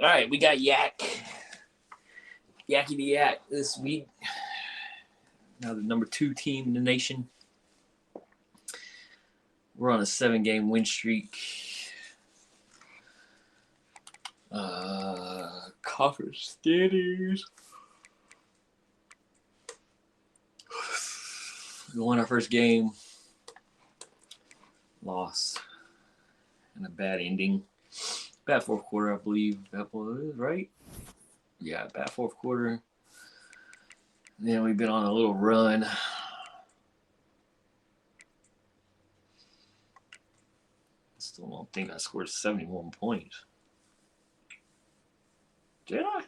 All right, we got YACgaming28 this week. Now the number 2 team in the nation. We're on a 7-game win streak. Conference standings. We won our first game. Lost. And a bad ending. Bad fourth quarter, I believe. That was right. Yeah, bad fourth quarter. Then we've been on a little run. Still don't think I scored 71 points. Did I?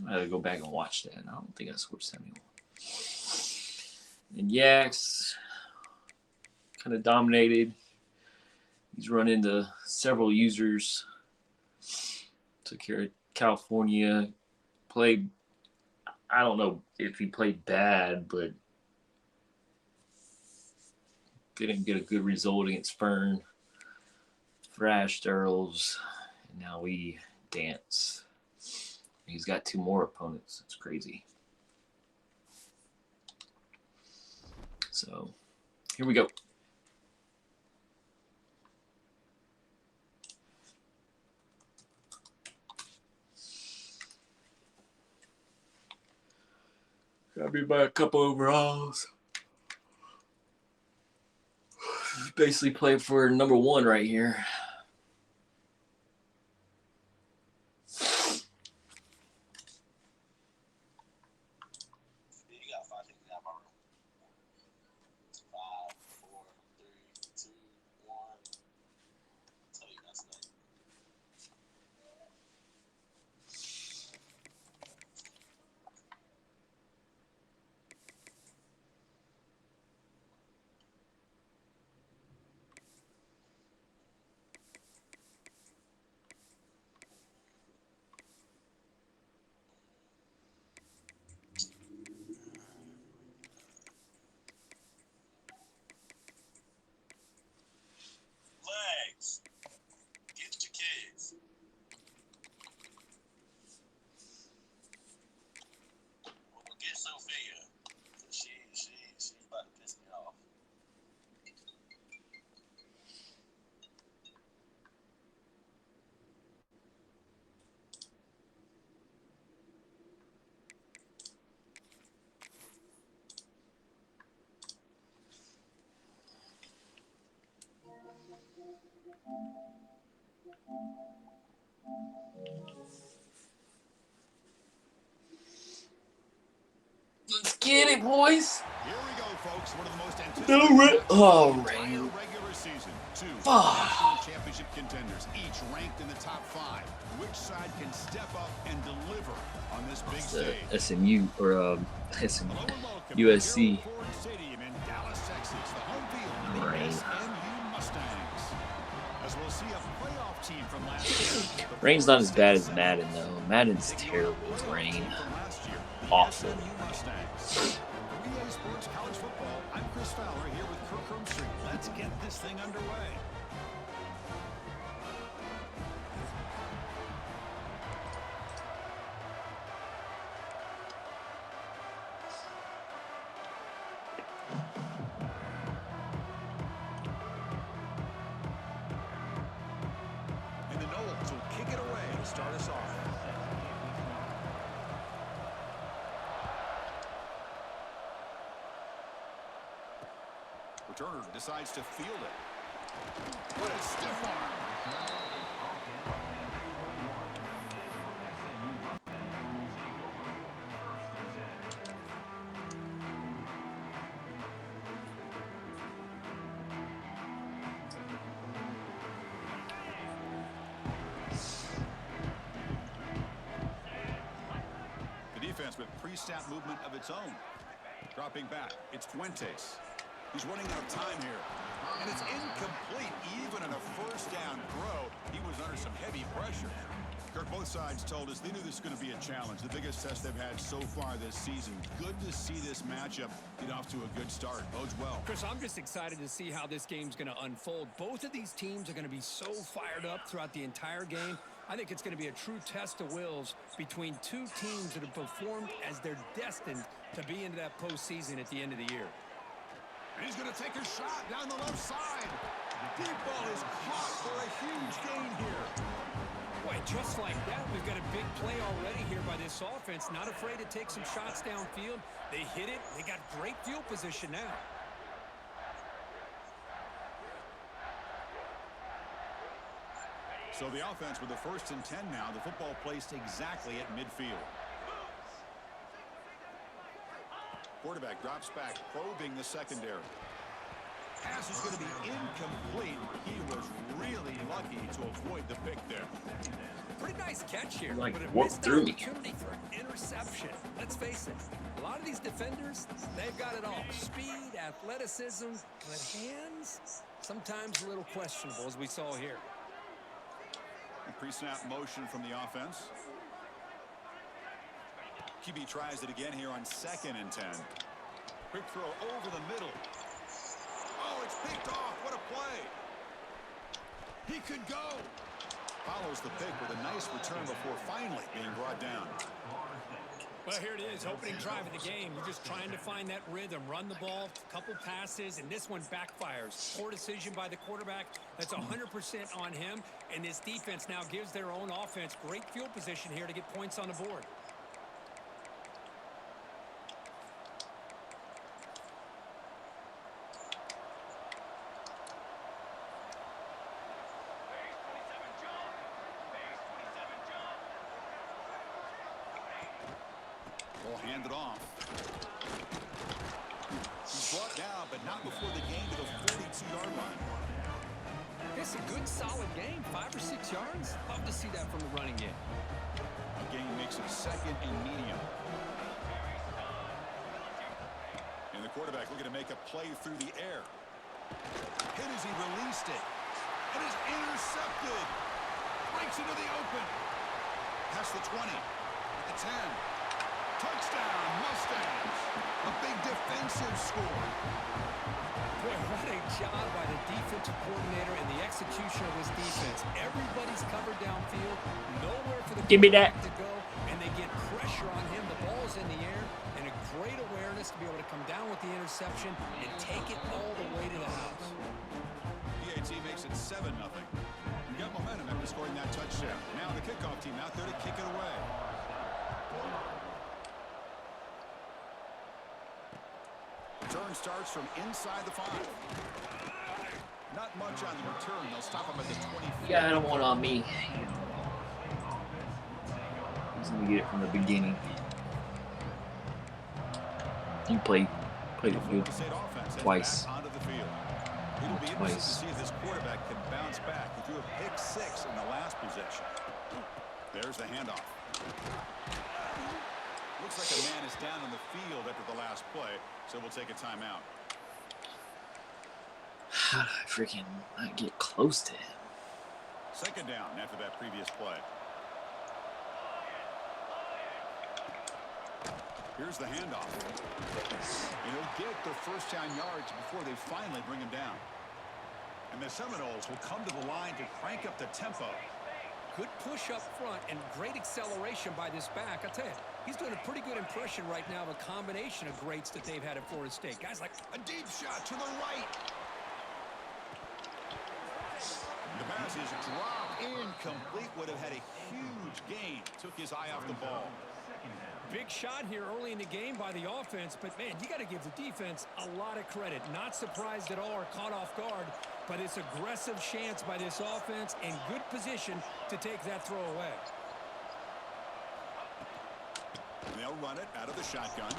I had to go back and watch that. I don't think I scored 71. And Yaks kind of dominated. He's run into several users. Took care of California. Played, I don't know if he played bad, but didn't get a good result against Fern. Thrashed Earls. And now we dance. He's got 2 more opponents. It's crazy. So, here we go. Got me by a couple overalls. Basically played for number 1 right here. Let's get it, boys. Here we go, folks. One of the most anticipated Rain. Regular season. 2 Oh. national championship contenders, each ranked in the top 5. Which side can step up and deliver on this big stage? SMU or USC. Stadium in Dallas, Texas, the home field of the Rain. SMU Mustangs. As we'll see a playoff team from last year. Rain's not as bad as Madden though. Madden's terrible with Rain. Awful. From EA Sports College Football, I'm Chris Fowler here with Kirk Street. Let's get this thing underway. And the Knowles will kick it away to start us off. Turner decides to field it. What a stiff arm. The defense with pre-snap movement of its own. Dropping back, it's Fuentes. He's running out of time here. And it's incomplete. Even in a first down throw, he was under some heavy pressure. Kirk, both sides told us they knew this was going to be a challenge, the biggest test they've had so far this season. Good to see this matchup get off to a good start. Bodes well. Chris, I'm just excited to see how this game's going to unfold. Both of these teams are going to be so fired up throughout the entire game. I think it's going to be a true test of wills between two teams that have performed as they're destined to be into that postseason at the end of the year. And he's going to take a shot down the left side. Deep ball is caught for a huge gain here. Boy, just like that, we've got a big play already here by this offense. Not afraid to take some shots downfield. They hit it. They got great field position now. So the offense with the 1st and 10 now. The football placed exactly at midfield. Quarterback drops back, probing the secondary. Pass is going to be incomplete. He was really lucky to avoid the pick there. Pretty nice catch here, like but a walked missed through me. opportunity for an interception. Let's face it, a lot of these defenders, they've got it all. Speed, athleticism, but hands, sometimes a little questionable, as we saw here. Pre-snap motion from the offense. QB tries it again here on 2nd and 10. Quick throw over the middle. Oh, it's picked off. What a play. He could go. Follows the pick with a nice return before finally being brought down. Well, here it is, opening drive of the game. We're just trying to find that rhythm, run the ball, couple passes, and this one backfires. Poor decision by the quarterback. That's 100% on him, and this defense now gives their own offense great field position here to get points on the board. We'll hand it off. He's brought down, but not before the gain to the 42-yard line. It's a good, solid game. 5 or 6 yards. Love to see that from the running game. A gain makes it 2nd and medium. And the quarterback looking to make a play through the air. Hit as he released it. It is intercepted. Breaks into the open. Past the 20. The 10. Touchdown, Mustangs. A big defensive score. Boy, what a job by the defensive coordinator and the execution of his defense. Everybody's covered downfield. Nowhere for the Give me that. quarterback to go, and they get pressure on him. The ball's in the air, and a great awareness to be able to come down with the interception and take it all the way to the house. PAT makes it 7-0. We got momentum after scoring that touchdown. Now the kickoff team out there to kick it away. Return starts from inside the 5. Not much on the return. They'll stop him at the 24. Yeah, I don't want on me. He's gonna get it from the beginning. You played the field twice. Onto the field. It'll be interesting to see if this quarterback can bounce back. He threw a pick 6 in the last possession. There's the handoff. Looks like a man is down on the field after the last play, so we'll take a timeout. How did I freaking not get close to him? 2nd down after that previous play. Here's the handoff. And he'll get the 1st down yards before they finally bring him down. And the Seminoles will come to the line to crank up the tempo. Good push up front and great acceleration by this back. I'll tell you, he's doing a pretty good impression right now of a combination of greats that they've had at Florida State. Guys like a deep shot to the right. The pass is dropped incomplete. Would have had a huge gain. Took his eye off the ball. big shot here early in the game by the offense, but man, you got to give the defense a lot of credit. Not surprised at all or caught off guard, but it's aggressive chance by this offense and good position to take that throw away. They'll run it out of the shotgun.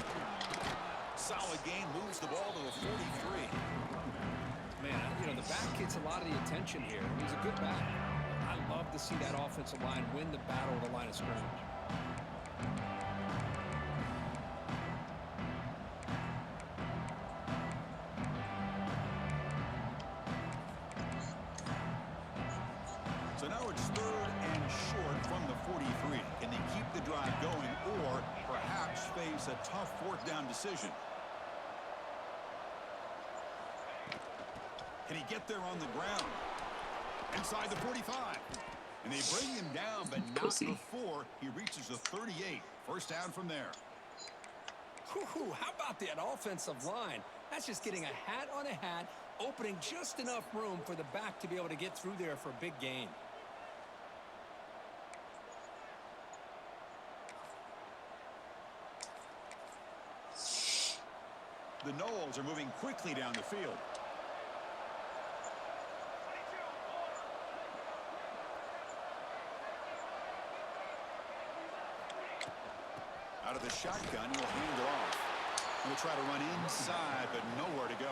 Solid gain, moves the ball to the 43. Man, you know, the back gets a lot of the attention here. He's a good back. I love to see that offensive line win the battle of the line of scrimmage. So now it's 3rd and short from the 3. Can they keep the drive going or perhaps face a tough fourth down decision? Can he get there on the ground? Inside the 45. And they bring him down, but not before he reaches the 38. First down from there. Whew, how about that offensive line? That's just getting a hat on a hat, opening just enough room for the back to be able to get through there for a big gain. The Knowles are moving quickly down the field. Out of the shotgun, he'll hand it off. He'll try to run inside, but nowhere to go.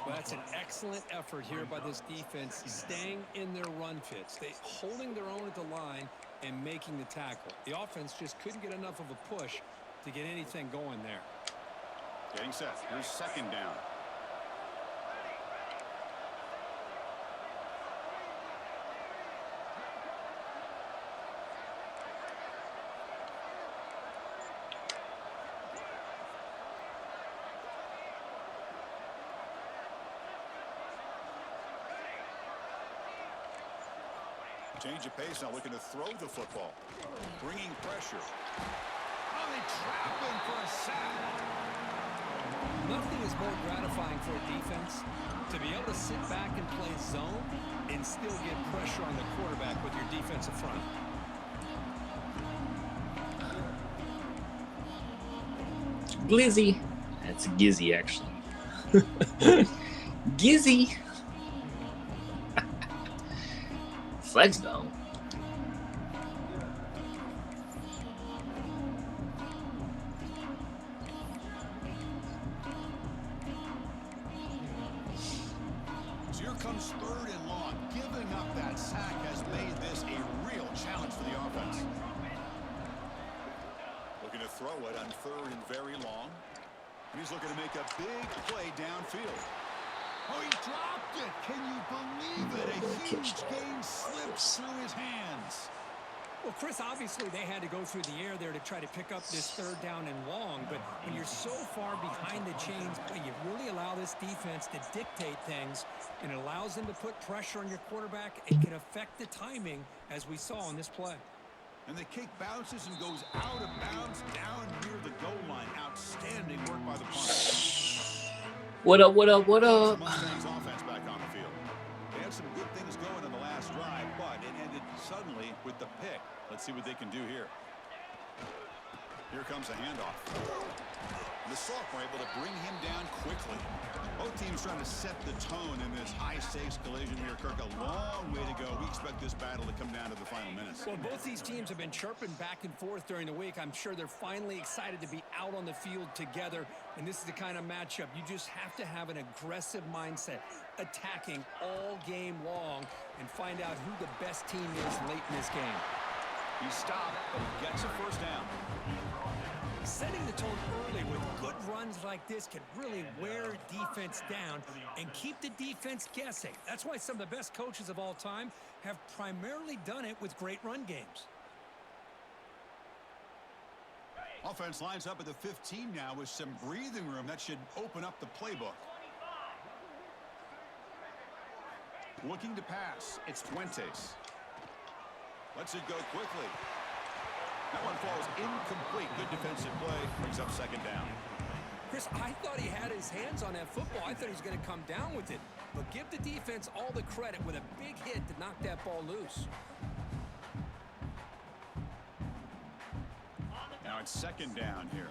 Well, that's an excellent effort here by this defense, staying in their run fits. They holding their own at the line and making the tackle. The offense just couldn't get enough of a push to get anything going there. Getting set. Here's second down. Change of pace, now looking to throw the football. Bringing pressure. Oh, they trap him for a sack. Nothing is more gratifying for a defense to be able to sit back and play zone and still get pressure on the quarterback with your defensive front. Glizzy. That's Gizzy, actually. Gizzy. Flex though. So here comes third and long. Giving up that sack has made this a real challenge for the offense. Looking to throw it on third and very long. And he's looking to make a big play downfield. Oh, he dropped it. Can you believe it? A huge game slips through his hands. Well, Chris, obviously they had to go through the air there to try to pick up this third down and long, but when you're so far behind the chains, boy, you really allow this defense to dictate things, and it allows them to put pressure on your quarterback. It can affect the timing, as we saw on this play. And the kick bounces and goes out of bounds down near the goal line. Outstanding work by the punter. What up, what up, what up? Mustang's offense back on the field. They had some good things going in the last drive, but it ended suddenly with the pick. Let's see what they can do here. Here comes a handoff. The sophomore able to bring him down quickly. Both teams trying to set the tone in this high-stakes collision here, Kirk. A long way to go. We expect this battle to come down to the final minutes. Well, both these teams have been chirping back and forth during the week. I'm sure they're finally excited to be out on the field together, and this is the kind of matchup you just have to have an aggressive mindset, attacking all game long, and find out who the best team is late in this game. He stopped, but he gets a first down. Setting the tone early with good runs like this can really wear defense down and keep the defense guessing. That's why some of the best coaches of all time have primarily done it with great run games. Offense lines up at the 15 now with some breathing room. That should open up the playbook. Looking to pass. It's Fuentes. Lets it go quickly. That one falls incomplete. Good defensive play. Brings up second down. Chris, I thought he had his hands on that football. I thought he was going to come down with it. But give the defense all the credit with a big hit to knock that ball loose. Now it's second down here.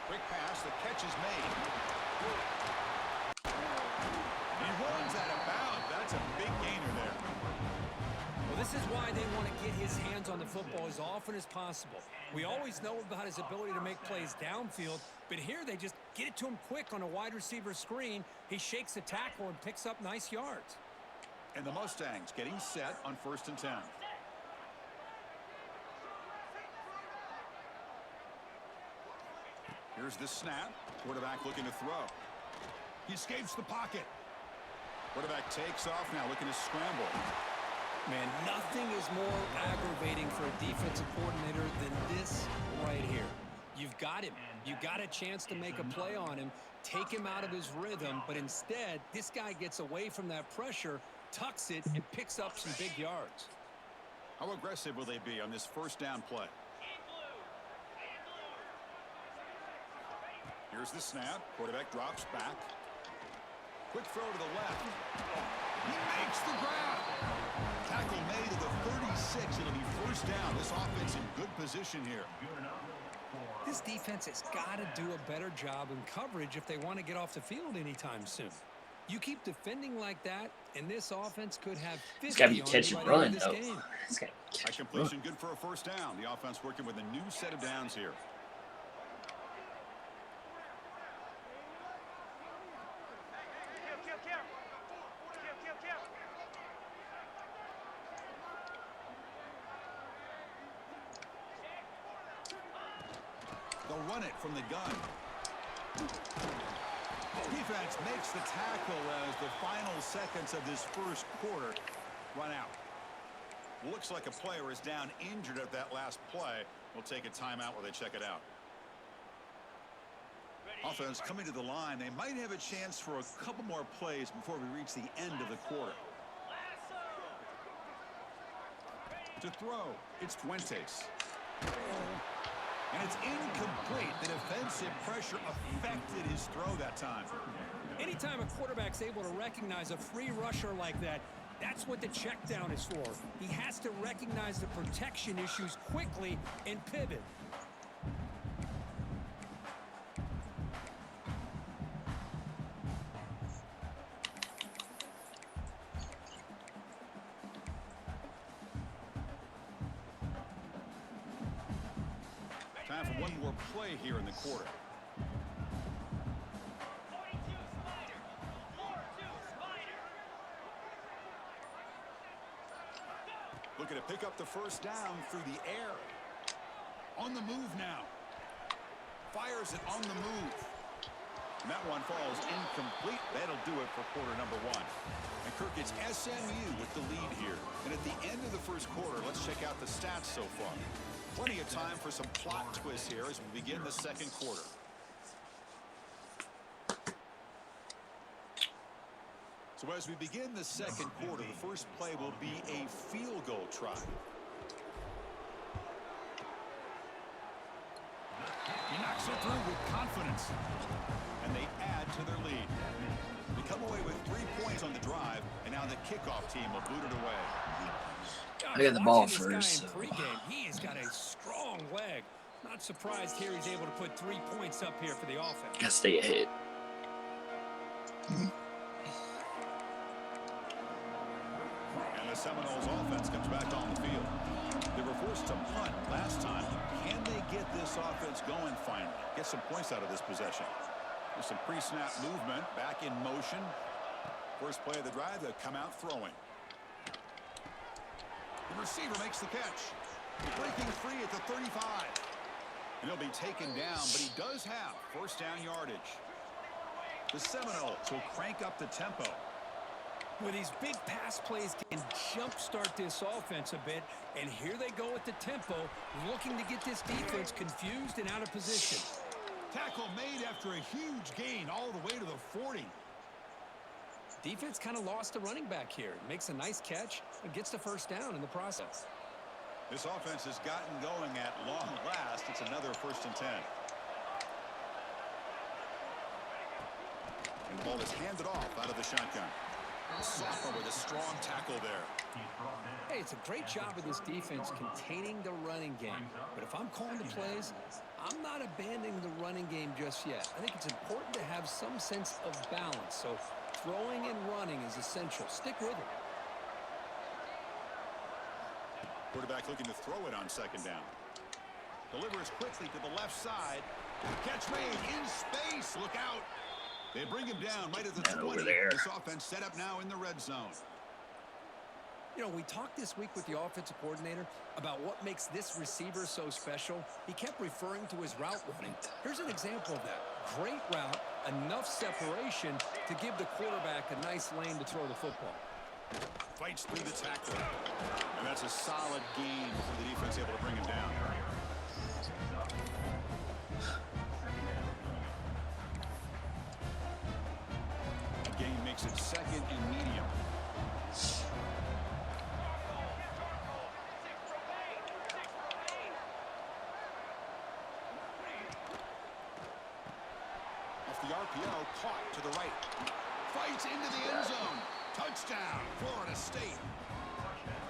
Quick pass. The catch is made. He runs out of bounds. That's a big gainer there. Well, this is why they want to get his hands on the football as often as possible. We always know about his ability to make plays downfield, but here they just get it to him quick on a wide receiver screen. He shakes the tackle and picks up nice yards. And the Mustangs getting set on 1st and 10. Here's the snap. Quarterback looking to throw. He escapes the pocket. Quarterback takes off now, looking to scramble. Man, nothing is more aggravating for a defensive coordinator than this right here. You've got him. You got a chance to make a play on him, take him out of his rhythm, but instead, this guy gets away from that pressure, tucks it, and picks up some big yards. How aggressive will they be on this first down play? Here's the snap. Quarterback drops back. Quick throw to the left. He makes the grab. Tackle made at the 36. It'll be first down. This offense in good position here. This defense has got to do a better job in coverage if they want to get off the field anytime soon. You keep defending like that, and this offense could have 50 It's got to be on catch you and by the end run, of this though. game. It's got to be High catch and completion, run. good for a first down. The offense working with a new set of downs here. They'll run it from the gun. Defense makes the tackle as the final seconds of this first quarter run out. Looks like a player is down injured at that last play. We'll take a timeout while they check it out. Offense coming to the line. They might have a chance for a couple more plays before we reach the end of the quarter. To throw, it's Fuentes. And it's incomplete. The defensive pressure affected his throw that time. Anytime a quarterback's able to recognize a free rusher like that, that's what the check down is for. He has to recognize the protection issues quickly and pivot. Time for one more play here in the quarter. Looking to pick up the first down through the air. On the move now. Fires it on the move. And that one falls incomplete. That'll do it for quarter number one. And Kirk, it's SMU with the lead here. And at the end of the first quarter, let's check out the stats so far. Plenty of time for some plot twists here as we begin the second quarter. So as we begin the second quarter, the first play will be a field goal try. He knocks it through with confidence. And they add to their lead. They come away with 3 points on the drive, and now the kickoff team will boot it away. I got the ball Watching this first. guy in pregame, he has got a strong leg. Not surprised here he's able to put 3 points up here for the offense. Gotta stay ahead. And the Seminoles offense comes back on the field. They were forced to punt last time. Can they get this offense going finally? Get some points out of this possession. There's some pre-snap movement, back in motion. First play of the drive, they'll come out throwing. The receiver makes the catch. Breaking free at the 35. And he'll be taken down, but he does have first down yardage. The Seminoles will crank up the tempo. Well, these big pass plays can jumpstart this offense a bit, and here they go at the tempo, looking to get this defense confused and out of position. Tackle made after a huge gain all the way to the 40. Defense kind of lost the running back here. Makes a nice catch and gets the first down in the process. This offense has gotten going at long last. It's another 1st and 10. And the ball is handed off out of the shotgun. Sophomore with a strong tackle there. Hey, it's a great job of this defense containing the running game. But if I'm calling the plays, I'm not abandoning the running game just yet. I think it's important to have some sense of balance. So throwing and running is essential. Stick with it. Quarterback looking to throw it on second down. Delivers quickly to the left side. Catch made in space. Look out. They bring him down right at the 20. Over there. This offense set up now in the red zone. You know, we talked this week with the offensive coordinator about what makes this receiver so special. He kept referring to his route running. Here's an example of that. Great route, enough separation to give the quarterback a nice lane to throw the football. Fights through the tackle. And that's a solid gain for the defense able to bring him down. A gain makes it second and medium. Off the RPO, caught to the right. Fights into the end zone. Touchdown, Florida State.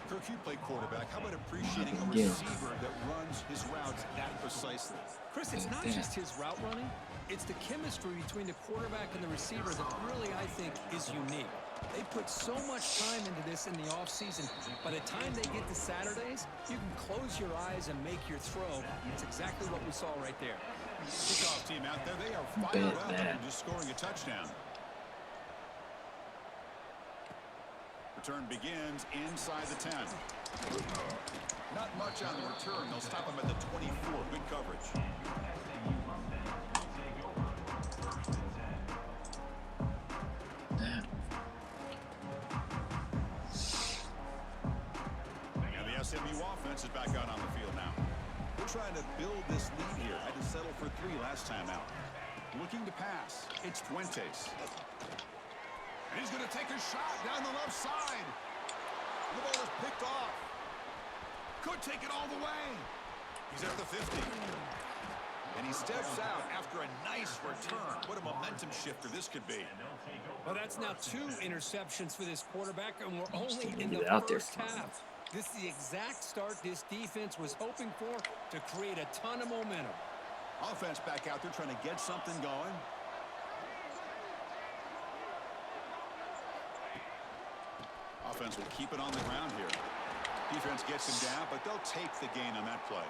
Kirk, you play quarterback. How about appreciating a receiver that runs his routes that precisely? Chris, it's not just his route running. It's the chemistry between the quarterback and the receiver that really, I think, is unique. They put so much time into this in the offseason. By the time they get to Saturdays, you can close your eyes and make your throw. It's exactly what we saw right there. Kickoff team out there. They are fired up and just scoring a touchdown. Return begins inside the 10. Not much on the return. They'll stop him at the 24. Good coverage. And the SMU offense is back out on the field now. We're trying to build this lead here. Had to settle for 3 last time out. Looking to pass. It's Fuentes. And he's going to take a shot down the left side. The ball is picked off. Could take it all the way. He's at the 50. And he steps out after a nice return. What a momentum shifter this could be. Well, that's now 2 interceptions for this quarterback, and we're only in the first half. This is the exact start this defense was hoping for to create a ton of momentum. Offense back out there trying to get something going. Offense will keep it on the ground here. Defense gets him down, but they'll take the gain on that play.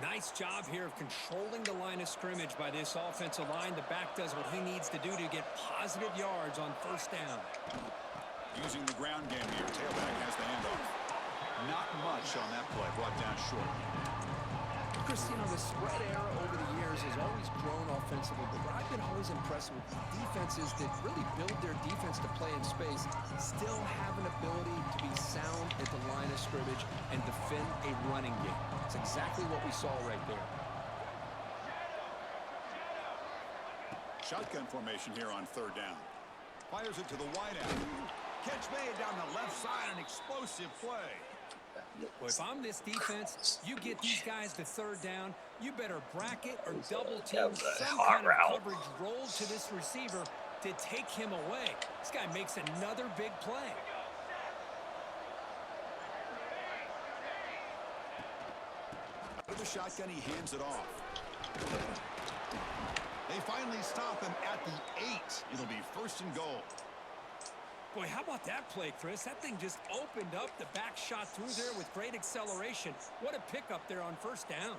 Nice job here of controlling the line of scrimmage by this offensive line. The back does what he needs to do to get positive yards on first down. Using the ground game here. Tailback has the handoff. Not much on that play. Brought down short. Chris, you know, the spread era over the years has always grown offensively, but what I've been always impressed with defenses that really build their defense to play in space still have an ability to be sound at the line of scrimmage and defend a running game. It's exactly what we saw right there. Shotgun formation here on third down. Fires it to the wideout. Catch made down the left side, an explosive play. Well, if I'm this defense, you get these guys to third down, you better bracket or double team some kind of coverage roll to this receiver to take him away. This guy makes another big play. With the shotgun, he hands it off. They finally stop him at the 8. It'll be first and goal. Boy, how about that play, Chris? That thing just opened up. The back shot through there with great acceleration. What a pickup there on first down.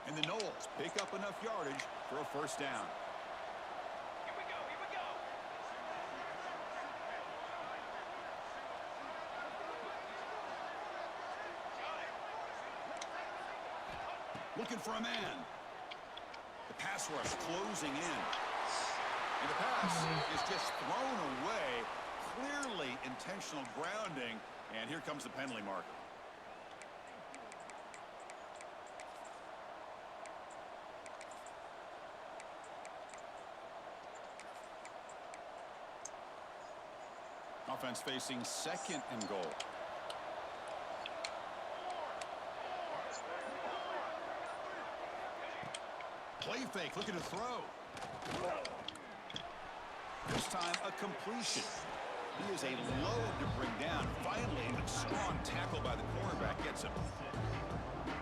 And the Knowles pick up enough yardage for a first down. Here we go, here we go. Looking for a man. The pass rush closing in. And the pass is just thrown away. Clearly intentional grounding. And here comes the penalty marker. Offense facing second and goal. Play fake, looking to throw. This time, a completion. He is a load to bring down. Finally, a strong tackle by the cornerback gets him.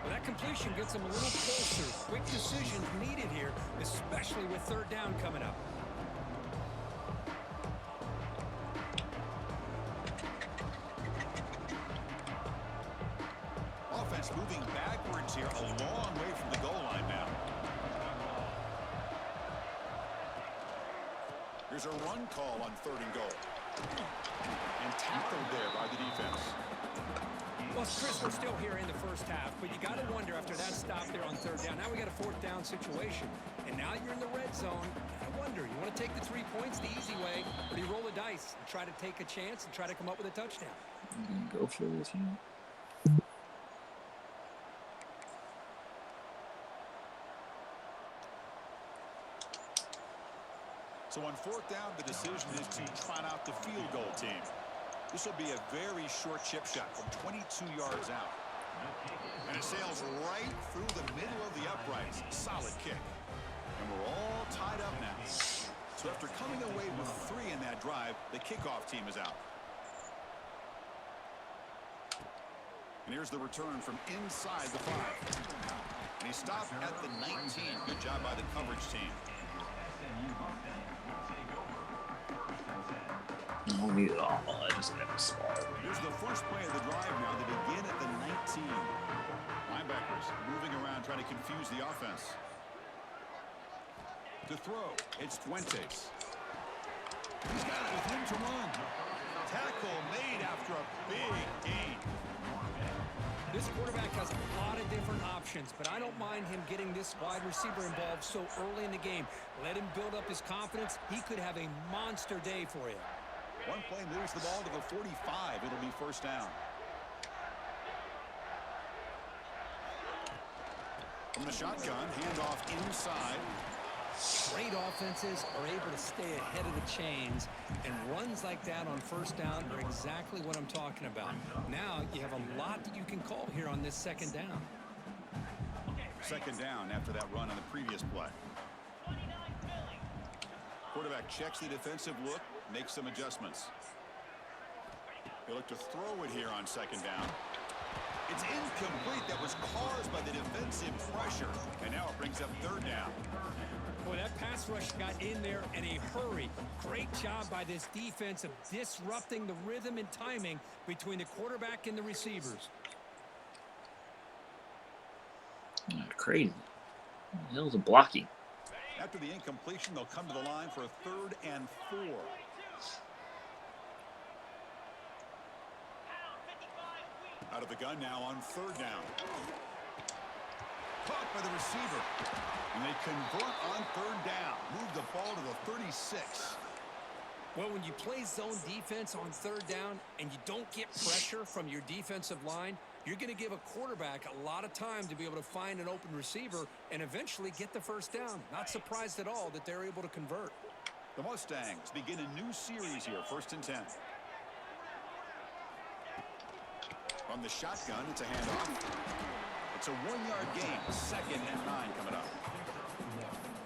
Well, that completion gets him a little closer. Quick decisions needed here, especially with third down coming up. Offense moving backwards here, a long way from the goal line now. Here's a run call on 3rd and goal. And tackled there by the defense. Well, Chris, we're still here in the first half, but you got to wonder after that stop there on 3rd down. Now we got a 4th down situation, and now you're in the red zone. I wonder, you want to take the 3 points the easy way, or do you roll the dice and try to take a chance and try to come up with a touchdown? Go for this, man. So on 4th down, the decision is to trot out the field goal team. This will be a very short chip shot from 22 yards out. And it sails right through the middle of the uprights. Solid kick. And we're all tied up now. So after coming away with 3 in that drive, the kickoff team is out. And here's the return from inside the 5. And he stopped at the 19. Good job by the coverage team. Oh, I just have a small. Here's the first play of the drive now. They begin at the 19. Linebackers moving around trying to confuse the offense. To throw, it's Fuentes. He's got it with him to run. Tackle made after a big gain. This quarterback has a lot of different options, but I don't mind him getting this wide receiver involved so early in the game. Let him build up his confidence. He could have a monster day for you. One play moves the ball to the 45. It'll be 1st down. From the shotgun, handoff inside. Great offenses are able to stay ahead of the chains, and runs like that on 1st down are exactly what I'm talking about. Now you have a lot that you can call here on this 2nd down. 2nd down after that run on the previous play. Quarterback checks the defensive look, makes some adjustments. He'll look to throw it here on 2nd down. It's incomplete. That was caused by the defensive pressure. And now it brings up 3rd down. Boy, that pass rush got in there in a hurry. Great job by this defense of disrupting the rhythm and timing between the quarterback and the receivers. Crazy. What the hell's a blocking? After the incompletion, they'll come to the line for a 3rd and 4. Out of the gun now on 3rd down. Caught by the receiver. And they convert on 3rd down. Move the ball to the 36. Well, when you play zone defense on 3rd down and you don't get pressure from your defensive line, you're going to give a quarterback a lot of time to be able to find an open receiver and eventually get the 1st down. Not surprised at all that they're able to convert. The Mustangs begin a new series here, 1st and 10. From the shotgun, it's a handoff. It's a 1-yard gain. 2nd and 9 coming up.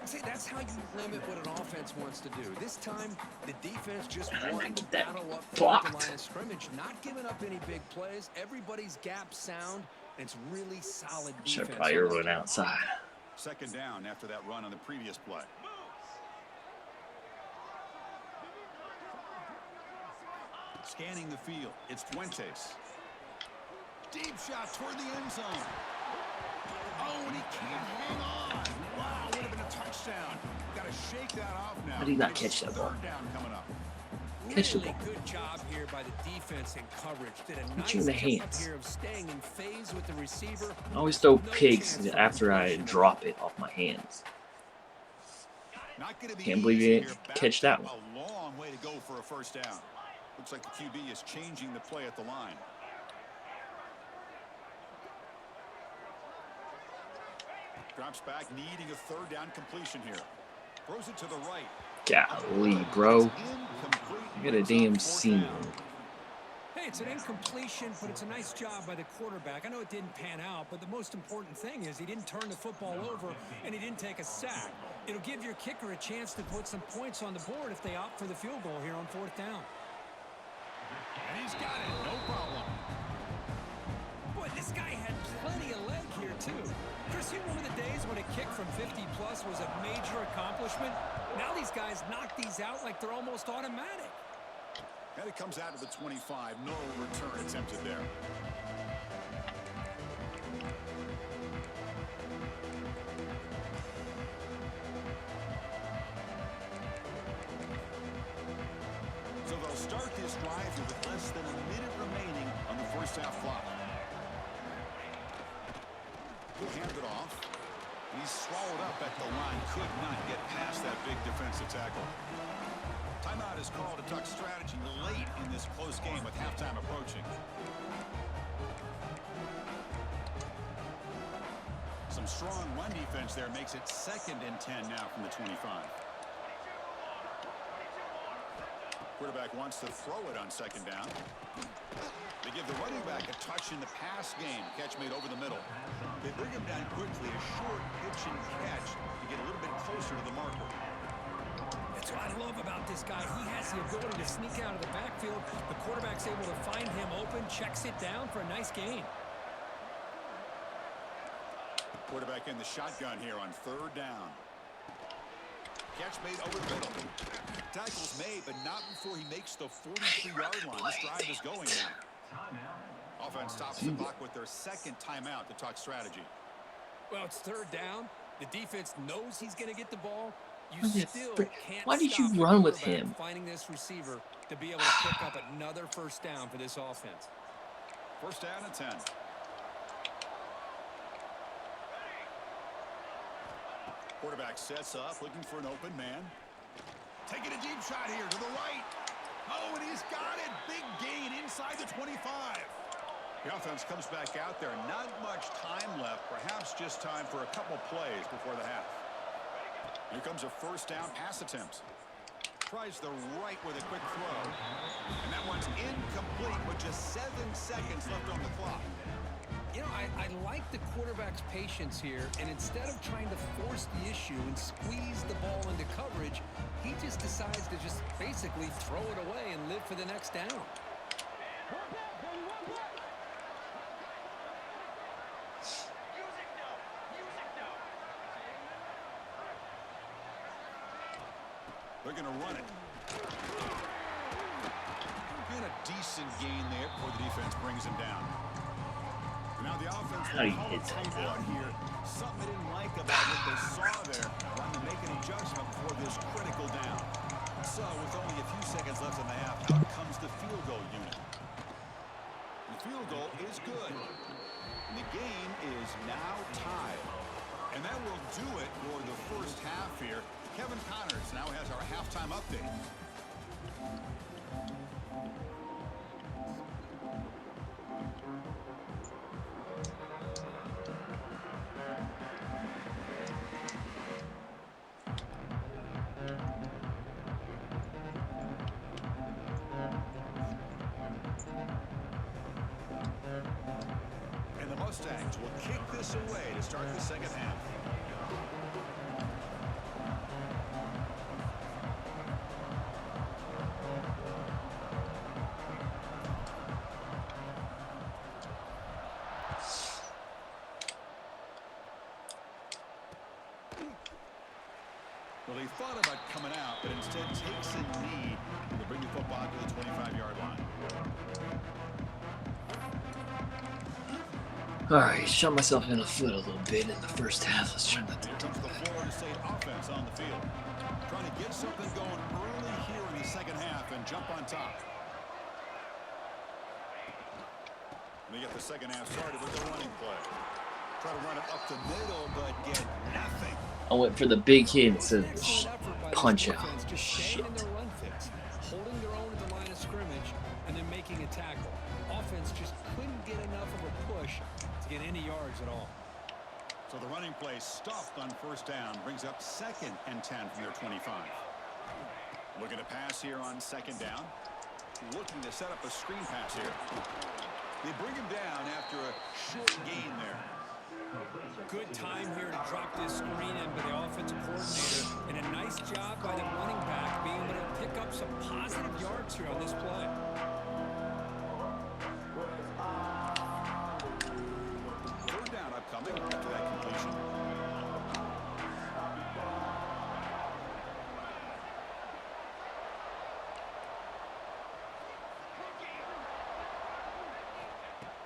See, that's how you limit what an offense wants to do. This time, the defense just wanted to battle up front the line of scrimmage, not giving up any big plays. Everybody's gap sound, and it's really solid defense. Should probably run outside. 2nd down after that run on the previous play. Scanning the field, it's Fuentes. Deep shot toward the end zone. Oh, and he can't hang on. Wow, would have been a touchdown. Got to shake that off now. How did he not catch that ball? 3rd down coming up. Catch the Really ball. good job here by the defense and coverage. Did a Put you nice in the job hands. here of staying in phase with the receiver. I always throw No pigs chance. after I drop it off my hands. Not gonna be Can't believe you easy didn't here. catch that Back one. A long way to go for a 1st down. Looks like the QB is changing the play at the line. Drops back, needing a 3rd down completion here. Throws it to the right. Golly, bro. Incomplete. I got a damn seam. Hey, it's an incompletion, but it's a nice job by the quarterback. I know it didn't pan out, but the most important thing is he didn't turn the football over and he didn't take a sack. It'll give your kicker a chance to put some points on the board if they opt for the field goal here on 4th down. And he's got it, no problem. Boy, this guy had plenty of leg here, too. Chris, you remember the days when a kick from 50-plus was a major accomplishment? Now these guys knock these out like they're almost automatic. And it comes out of the 25. No return attempted there. this drive here with less than a minute remaining on the first half clock. He'll hand it off. He's swallowed up at the line. Could not get past that big defensive tackle. Timeout is called to talk strategy late in this close game with halftime approaching. Some strong run defense there makes it 2nd and 10 now from the 25. Quarterback wants to throw it on 2nd down. They give the running back a touch in the pass game. Catch made over the middle. They bring him down quickly, a short pitch and catch to get a little bit closer to the marker. That's what I love about this guy. He has the ability to sneak out of the backfield. The quarterback's able to find him open, checks it down for a nice gain. Quarterback in the shotgun here on 3rd down. Catch made over the middle. Tackle's made, but not before he makes the 43-yard line. This drive is going now. Offense stops the clock with their 2nd timeout to talk strategy. Well, it's 3rd down. The defense knows he's going to get the ball. You still can't Why did you stop the run with quarterback him? finding this receiver to be able to pick up another 1st down for this offense. 1st down and 10. Quarterback sets up, looking for an open man. Taking a deep shot here to the right. Oh, and he's got it. Big gain inside the 25. The offense comes back out there. Not much time left. Perhaps just time for a couple plays before the half. Here comes a 1st down pass attempt. Tries the right with a quick throw. And that one's incomplete with just 7 seconds left on the clock. You know, I like the quarterback's patience here, and instead of trying to force the issue and squeeze the ball into coverage, he just decides to just basically throw it away and live for the next down. They're going to run it. And a decent gain there before the defense brings him down. Now the offense How do you will hit call a that timeout here. Something they didn't like about what they saw there. Trying to make an adjustment for this critical down. So with only a few seconds left in the half, out comes the field goal unit. The field goal is good. And the game is now tied. And that will do it for the first half here. Kevin Connors now has our halftime update. And the Mustangs will kick this away to start the 2nd half. Well, he thought about coming out, but instead takes a knee to bring the football to the 25-yard line. All right, shot myself in the foot a little bit in the first half. Let's try not to Here do comes the that. Florida State offense on the field. Trying to get something going early here in the 2nd half and jump on top. And they get the 2nd half started with the running play. Try to run it up the middle, but get nothing. I went for the big hit instead of the Excellent effort by this punch out. defense, just Shit. staying in their run fix, holding their own at the line of scrimmage, and then making a tackle. Offense just couldn't get enough of a push to get any yards at all. So the running play stuffed on 1st down brings up 2nd and 10 from their 25. Looking to pass here on 2nd down. Looking to set up a screen pass here. They bring him down after a short gain there. Good time here to drop this screen in by the offensive coordinator, and a nice job by the running back being able to pick up some positive yards here on this play. 3rd down upcoming after that completion.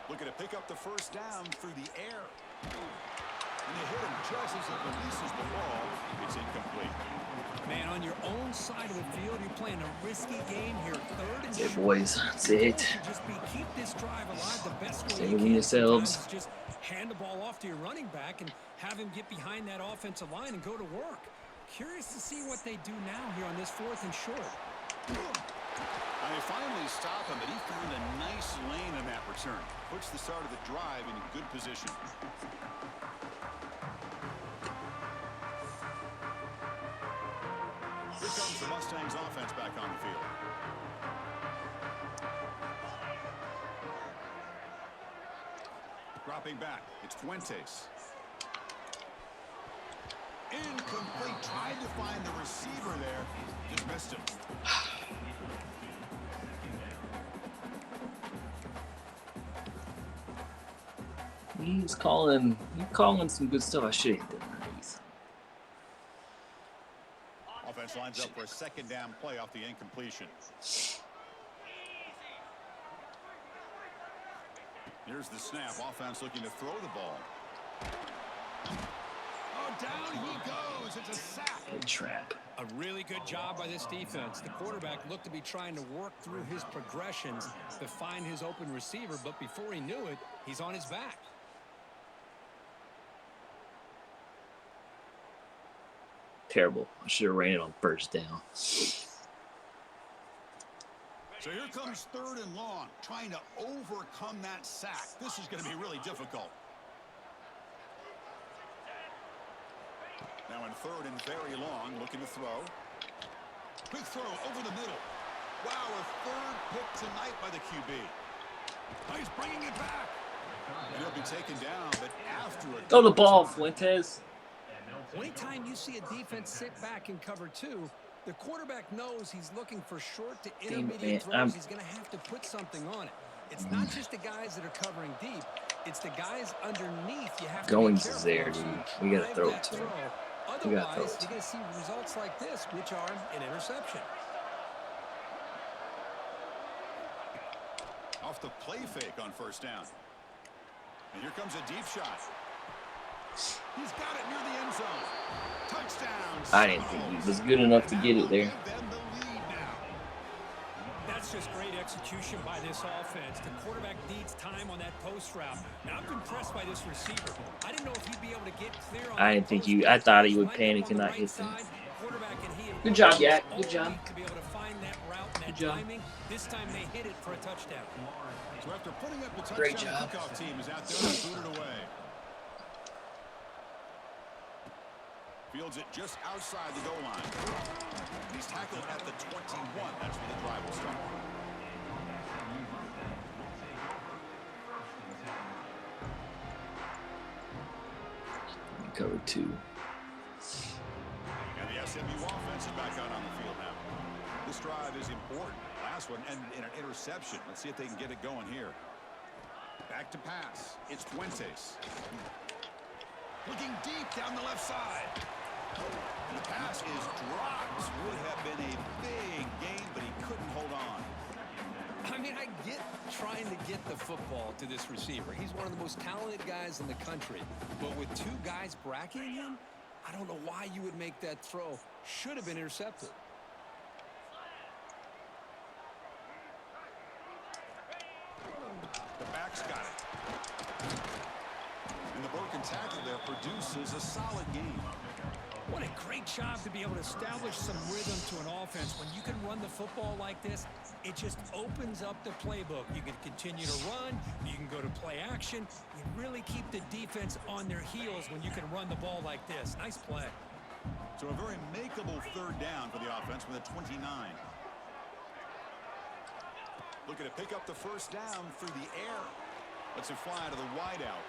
Looking to pick up the 1st down through the air. And they hit him just as he releases the ball. It's incomplete. Man, on your own side of the field, you're playing a risky game here. Third and That's it, short. boys. That's it. Should just be keep this drive alive the best way Stay you within can. yourselves. Sometimes just hand the ball off to your running back and have him get behind that offensive line and go to work. Curious to see what they do now here on this 4th and short. They finally stop him, but he found a nice lane in that return. Puts the start of the drive in good position. Here comes the Mustangs offense back on the field. Dropping back, it's Fuentes. Incomplete, tried to find the receiver there, just missed him. He's calling some good stuff. I should have done that. Offense lines up for a 2nd down play off the incompletion. Here's the snap. Offense looking to throw the ball. Oh, down he goes. It's a sack. Good trap. A really good job by this defense. The quarterback looked to be trying to work through his progressions to find his open receiver, but before he knew it, he's on his back. Terrible. I should have ran it on 1st down. So here comes 3rd and long, trying to overcome that sack. This is going to be really difficult. Now in 3rd and very long, looking to throw. Quick throw over the middle. Wow, a 3rd pick tonight by the QB. Oh, he's bringing it back. And he'll be taken down, but after a... Throw the ball, Fuentes. Anytime you see a defense sit back in cover 2, the quarterback knows he's looking for short to intermediate throws. He's going to have to put something on it. It's not just the guys that are covering deep. It's the guys underneath you have to Goings be is careful there, of. dude. So We got to drive throw it that to him. throw. We gotta throw Otherwise, it to you're going to see results like this, which are an interception. Off the play fake on 1st down. And here comes a deep shot. He's got it near the end zone. Touchdown. I didn't think he was good enough to get it there. That's just great execution by this offense. The quarterback needs time on that post route. Now, I'm impressed by this receiver. I didn't know if he'd be able to get clear on I didn't think you. I thought he would panic and not hit them. Good job, Yak. Good job. To be able to find that route and that Good job. timing. This time they hit it for a touchdown. So after putting up the touchdown, Great the job. kickoff team is out there to boot it away. Fields it just outside the goal line. He's tackled at the 21. That's where the drive will start. Cover 2. And the SMU offense is back out on the field now. This drive is important. Last one ended in an interception. Let's see if they can get it going here. Back to pass. It's Fuentes. Looking deep down the left side. And the pass is dropped. Would have been a big gain, but he couldn't hold on. I mean, I get trying to get the football to this receiver. He's one of the most talented guys in the country. But with 2 guys bracketing him, I don't know why you would make that throw. Should have been intercepted. The back's got it. And the broken tackle there produces a solid game. What a great job to be able to establish some rhythm to an offense. When you can run the football like this, it just opens up the playbook. You can continue to run. You can go to play action. You really keep the defense on their heels when you can run the ball like this. Nice play. So a very makeable 3rd down for the offense with a 29. Looking to pick up the 1st down through the air. Lets it fly to the wideout.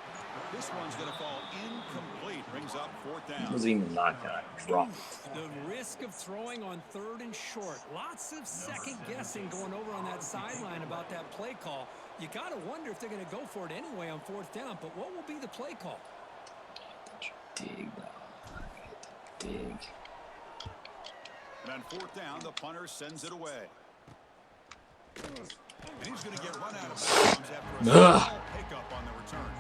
This one's going to fall incomplete. Brings up 4th down. Wasn't even knocked out. Dropped. The risk of throwing on 3rd and short. Lots of second guessing going over on that sideline about that play call. You got to wonder if they're going to go for it anyway on 4th down. But what will be the play call? Dig, bro. Dig. And on 4th down, the punter sends it away. And he's going to get run out of bounds after a small pickup on the return.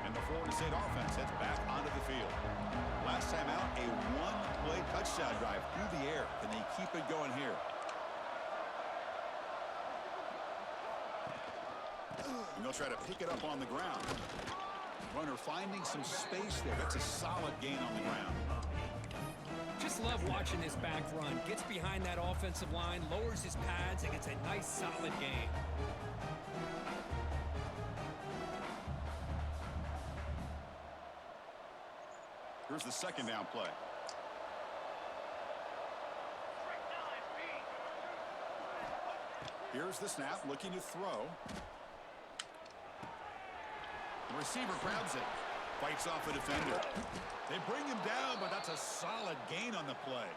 And the Florida State offense heads back onto the field. Last time out, a one-play touchdown drive through the air. Can they keep it going here? And they'll try to pick it up on the ground. Runner finding some space there. That's a solid gain on the ground. Just love watching this back run. Gets behind that offensive line, lowers his pads, and gets a nice solid gain. Here's the second down play. Here's the snap, looking to throw. The receiver grabs it, fights off a defender. They bring him down, but that's a solid gain on the play.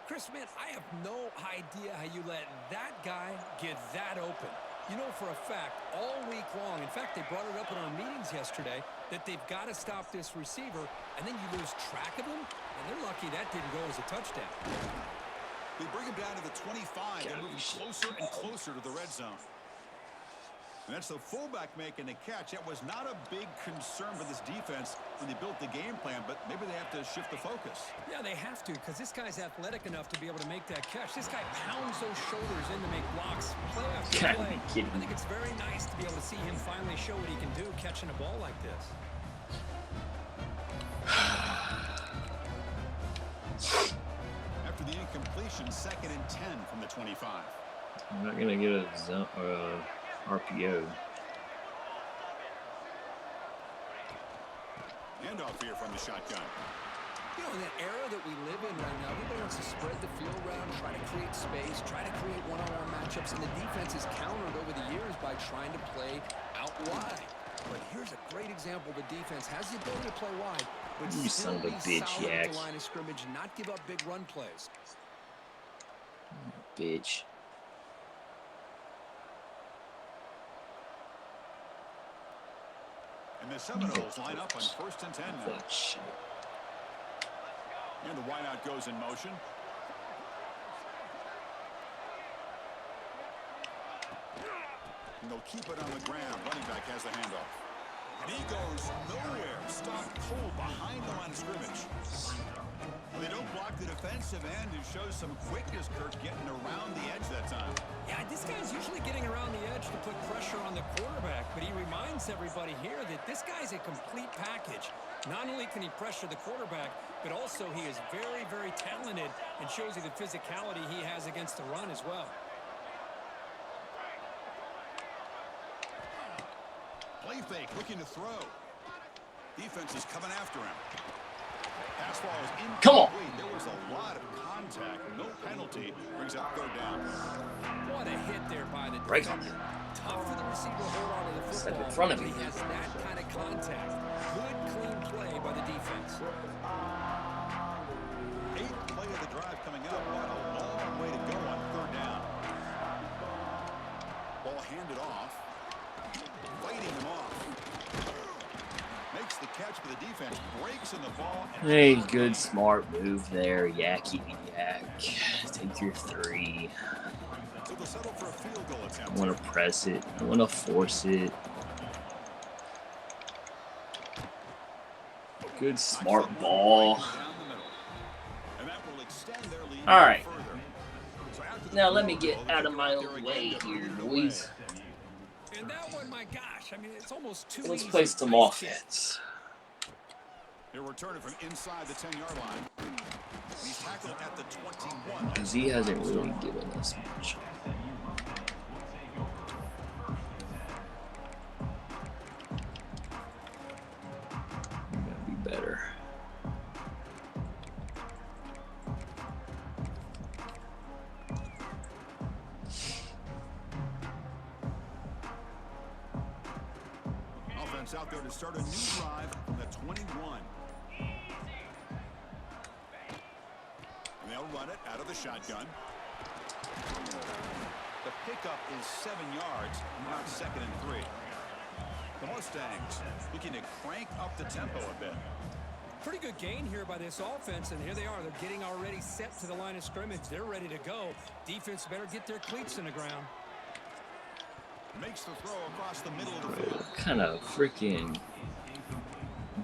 Chris, man, I have no idea how you let that guy get that open. You know for a fact, all week long, in fact, they brought it up in our meetings yesterday, that they've got to stop this receiver, and then you lose track of him, and they're lucky that didn't go as a touchdown. They bring him down to the 25. They're moving closer and closer to the red zone. And that's the fullback making the catch. That was not a big concern for this defense when they built the game plan, but maybe they have to shift the focus. Yeah, they have to, because this guy's athletic enough to be able to make that catch. This guy pounds those shoulders in to make blocks, play after play. I think it's very nice to be able to see him finally show what he can do catching a ball like this. After the incompletion, 2nd and 10 from the 25. I'm not gonna get a zone or RPO. Handoff here from the shotgun. You know, in that era that we live in right now, everybody wants to spread the field around, try to create space, try to create one-on-one matchups, and the defense is countered over the years by trying to play out wide. But here's a great example. The defense has the ability to play wide, but You still son of a be bitch, solid at Yak. the line of scrimmage, not give up big run plays. Bitch. And the Seminoles line up on 1st and 10 now. Fuck shit. And the wideout goes in motion. And they'll keep it on the ground. Running back has the handoff. And he goes nowhere. Stopped cold behind the line of scrimmage. They don't block the defensive end, who shows some quickness, Kirk, getting around the edge that time. Yeah, this guy's usually getting around the edge to put pressure on the quarterback, but he reminds everybody here that this guy's a complete package. Not only can he pressure the quarterback, but also he is very, very talented and shows you the physicality he has against the run as well. Play fake, looking to throw. Defense is coming after him. Pass ball is incomplete. Come on. There was a lot of contact. No penalty. Brings up 3rd down. What a hit there by the Right. defender. Tough for the receiver to hold on to the Step football. in front of but me. he has that kind of contact. Good, clean play by the defense. 8th play of the drive coming up. What a long way to go on 3rd down. Ball handed off. Fighting him off. Makes the catch for the defense. Breaks in the ball. Hey, good smart move there, Yacky Yak. Take your 3. So they'll settle for a field goal attempt. I want to press it. I want to force it. Good smart ball. All right. Now let me get out of my own way here, boys. And that one, my gosh, I mean, it's almost too Let's easy. play some Nice hit. offense. He'll return it from inside the 10-yard line. He's tackled at the 21. Because he hasn't really given us much. We gotta be better. Offense out there to start a new drive from the 21. And they'll run it out of the shotgun. The pickup is 7 yards, now 2nd and 3. The Mustangs looking to crank up the tempo a bit. Pretty good gain here by this offense, and here they are. They're getting already set to the line of scrimmage. They're ready to go. Defense better get their cleats in the ground. Makes the throw across the middle of the field. What kind of freaking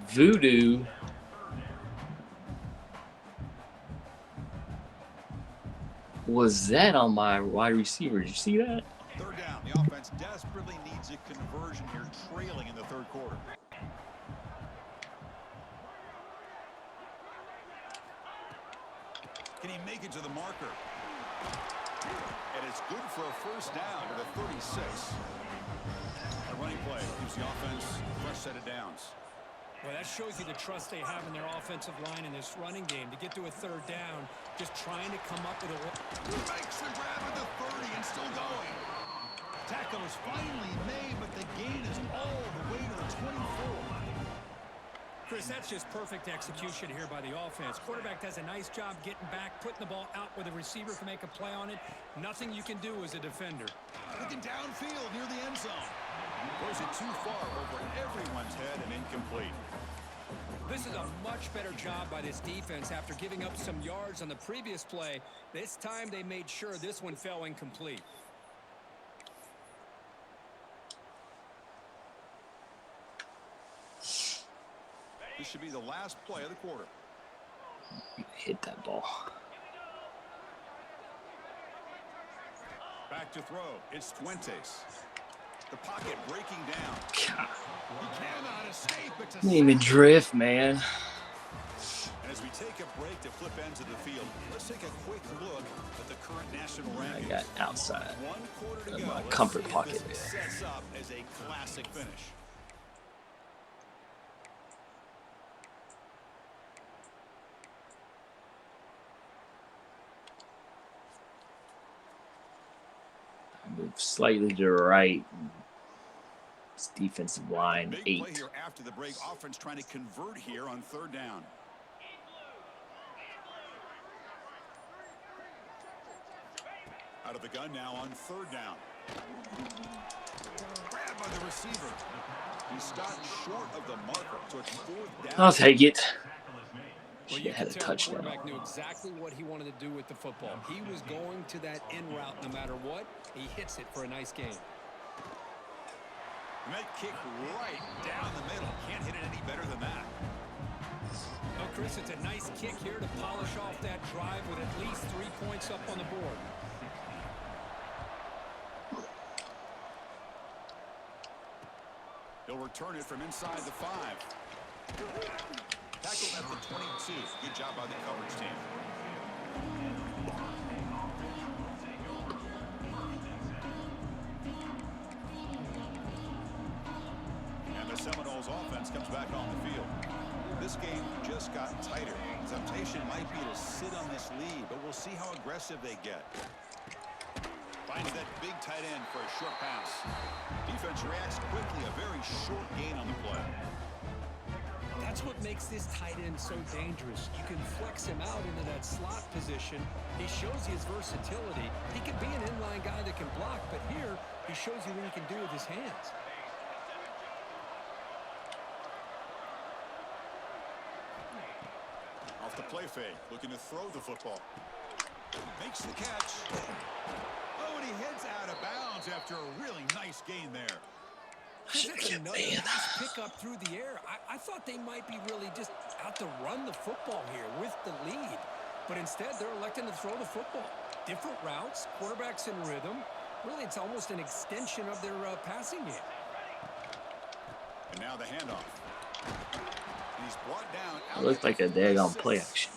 Voodoo. Was that on my wide receiver? Did you see that? Third down. The offense desperately needs a conversion here, trailing in the third quarter. Can he make it to the marker? And it's good for a first down to the 36. A running play gives the offense a fresh set of downs. Well, that shows you the trust they have in their offensive line in this running game. To get to a third down, just trying to come up with a... Makes the grab at the 30 and still going. Tackle is finally made, but the gain is all the way to the 24. Chris, that's just perfect execution here by the offense. Quarterback does a nice job getting back, putting the ball out where the receiver can make a play on it. Nothing you can do as a defender. Looking downfield near the end zone. Throws it too far over everyone's head and incomplete. This is a much better job by this defense after giving up some yards on the previous play. This time they made sure this one fell incomplete. This should be the last play of the quarter. Hit that ball. Back to throw. It's Fuentes. The pocket breaking down. God. He cannot escape. It's a Didn't even drift, man. And as we take a break to flip ends of the field, let's take a quick look at the current national rankings. I got outside 1 quarter to of go. my Let's comfort see if pocket this there. sets up as a classic finish. Move slightly to the right. It's defensive line, Big 8. play here after the break. Offense trying to convert here on third down. Out of the gun now on third down. Grab by the receiver. He stopped short of the marker, so it's fourth down. I'll take it. Well, Should you have had could a tell the touchdown. quarterback knew exactly what he wanted to do with the football. He was going to that in route no matter what. He hits it for a nice gain. And that kick right down the middle. Can't hit it any better than that. Well, Chris, it's a nice kick here to polish off that drive with at least 3 points up on the board. He'll return it from inside the 5. Tackled at the 22. Good job by the coverage team. And the Seminoles offense comes back on the field. This game just got tighter. The temptation might be to sit on this lead, but we'll see how aggressive they get. Finds that big tight end for a short pass. Defense reacts quickly. A very short gain on the play. That's what makes this tight end so dangerous. You can flex him out into that slot position. He shows you his versatility. He can be an inline guy that can block, but here he shows you what he can do with his hands. Off the play fake, looking to throw the football. Makes the catch. Oh, and he heads out of bounds after a really nice gain there. That's another nice pick up through the air. I thought they might be really just out to run the football here with the lead. But instead, they're electing to throw the football. Different routes, quarterbacks in rhythm. Really, it's almost an extension of their passing game. And now the handoff. And he's brought down. It looked like a daggone play action.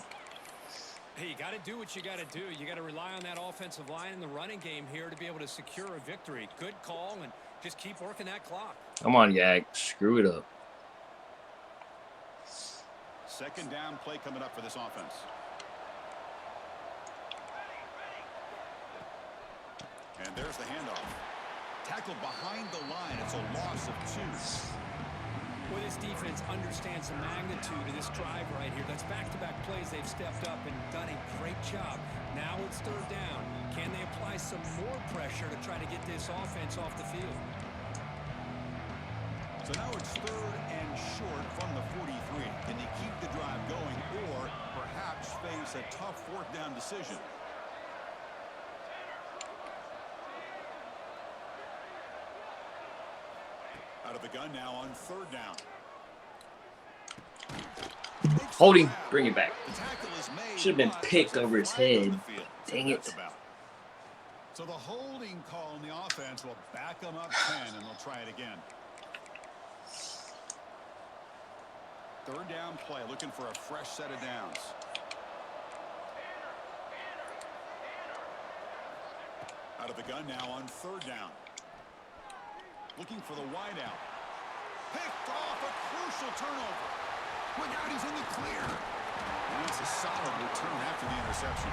Hey, you got to do what you got to do. You got to rely on that offensive line in the running game here to be able to secure a victory. Good call, and just keep working that clock. Come on, Yak. Screw it up. Second down play coming up for this offense. And there's the handoff. Tackled behind the line. It's a loss of 2. Well, this defense understands the magnitude of this drive right here. That's back-to-back plays. They've stepped up and done a great job. Now it's third down. Can they apply some more pressure to try to get this offense off the field? So now it's third and short from the 43. Can they keep the drive going or perhaps face a tough fourth down decision? Out of the gun now on third down. Makes the Hold him. grab. Bring it back. The tackle is made, Should have been but picked there's a over his flag on head. the field. Dang That's it. about. So the holding call on the offense will back them up 10, and they'll try it again. Third down play, looking for a fresh set of downs. Out of the gun now on third down. Looking for the wideout. Picked off, a crucial turnover. Look out, he's in the clear. And it's a solid return after the interception.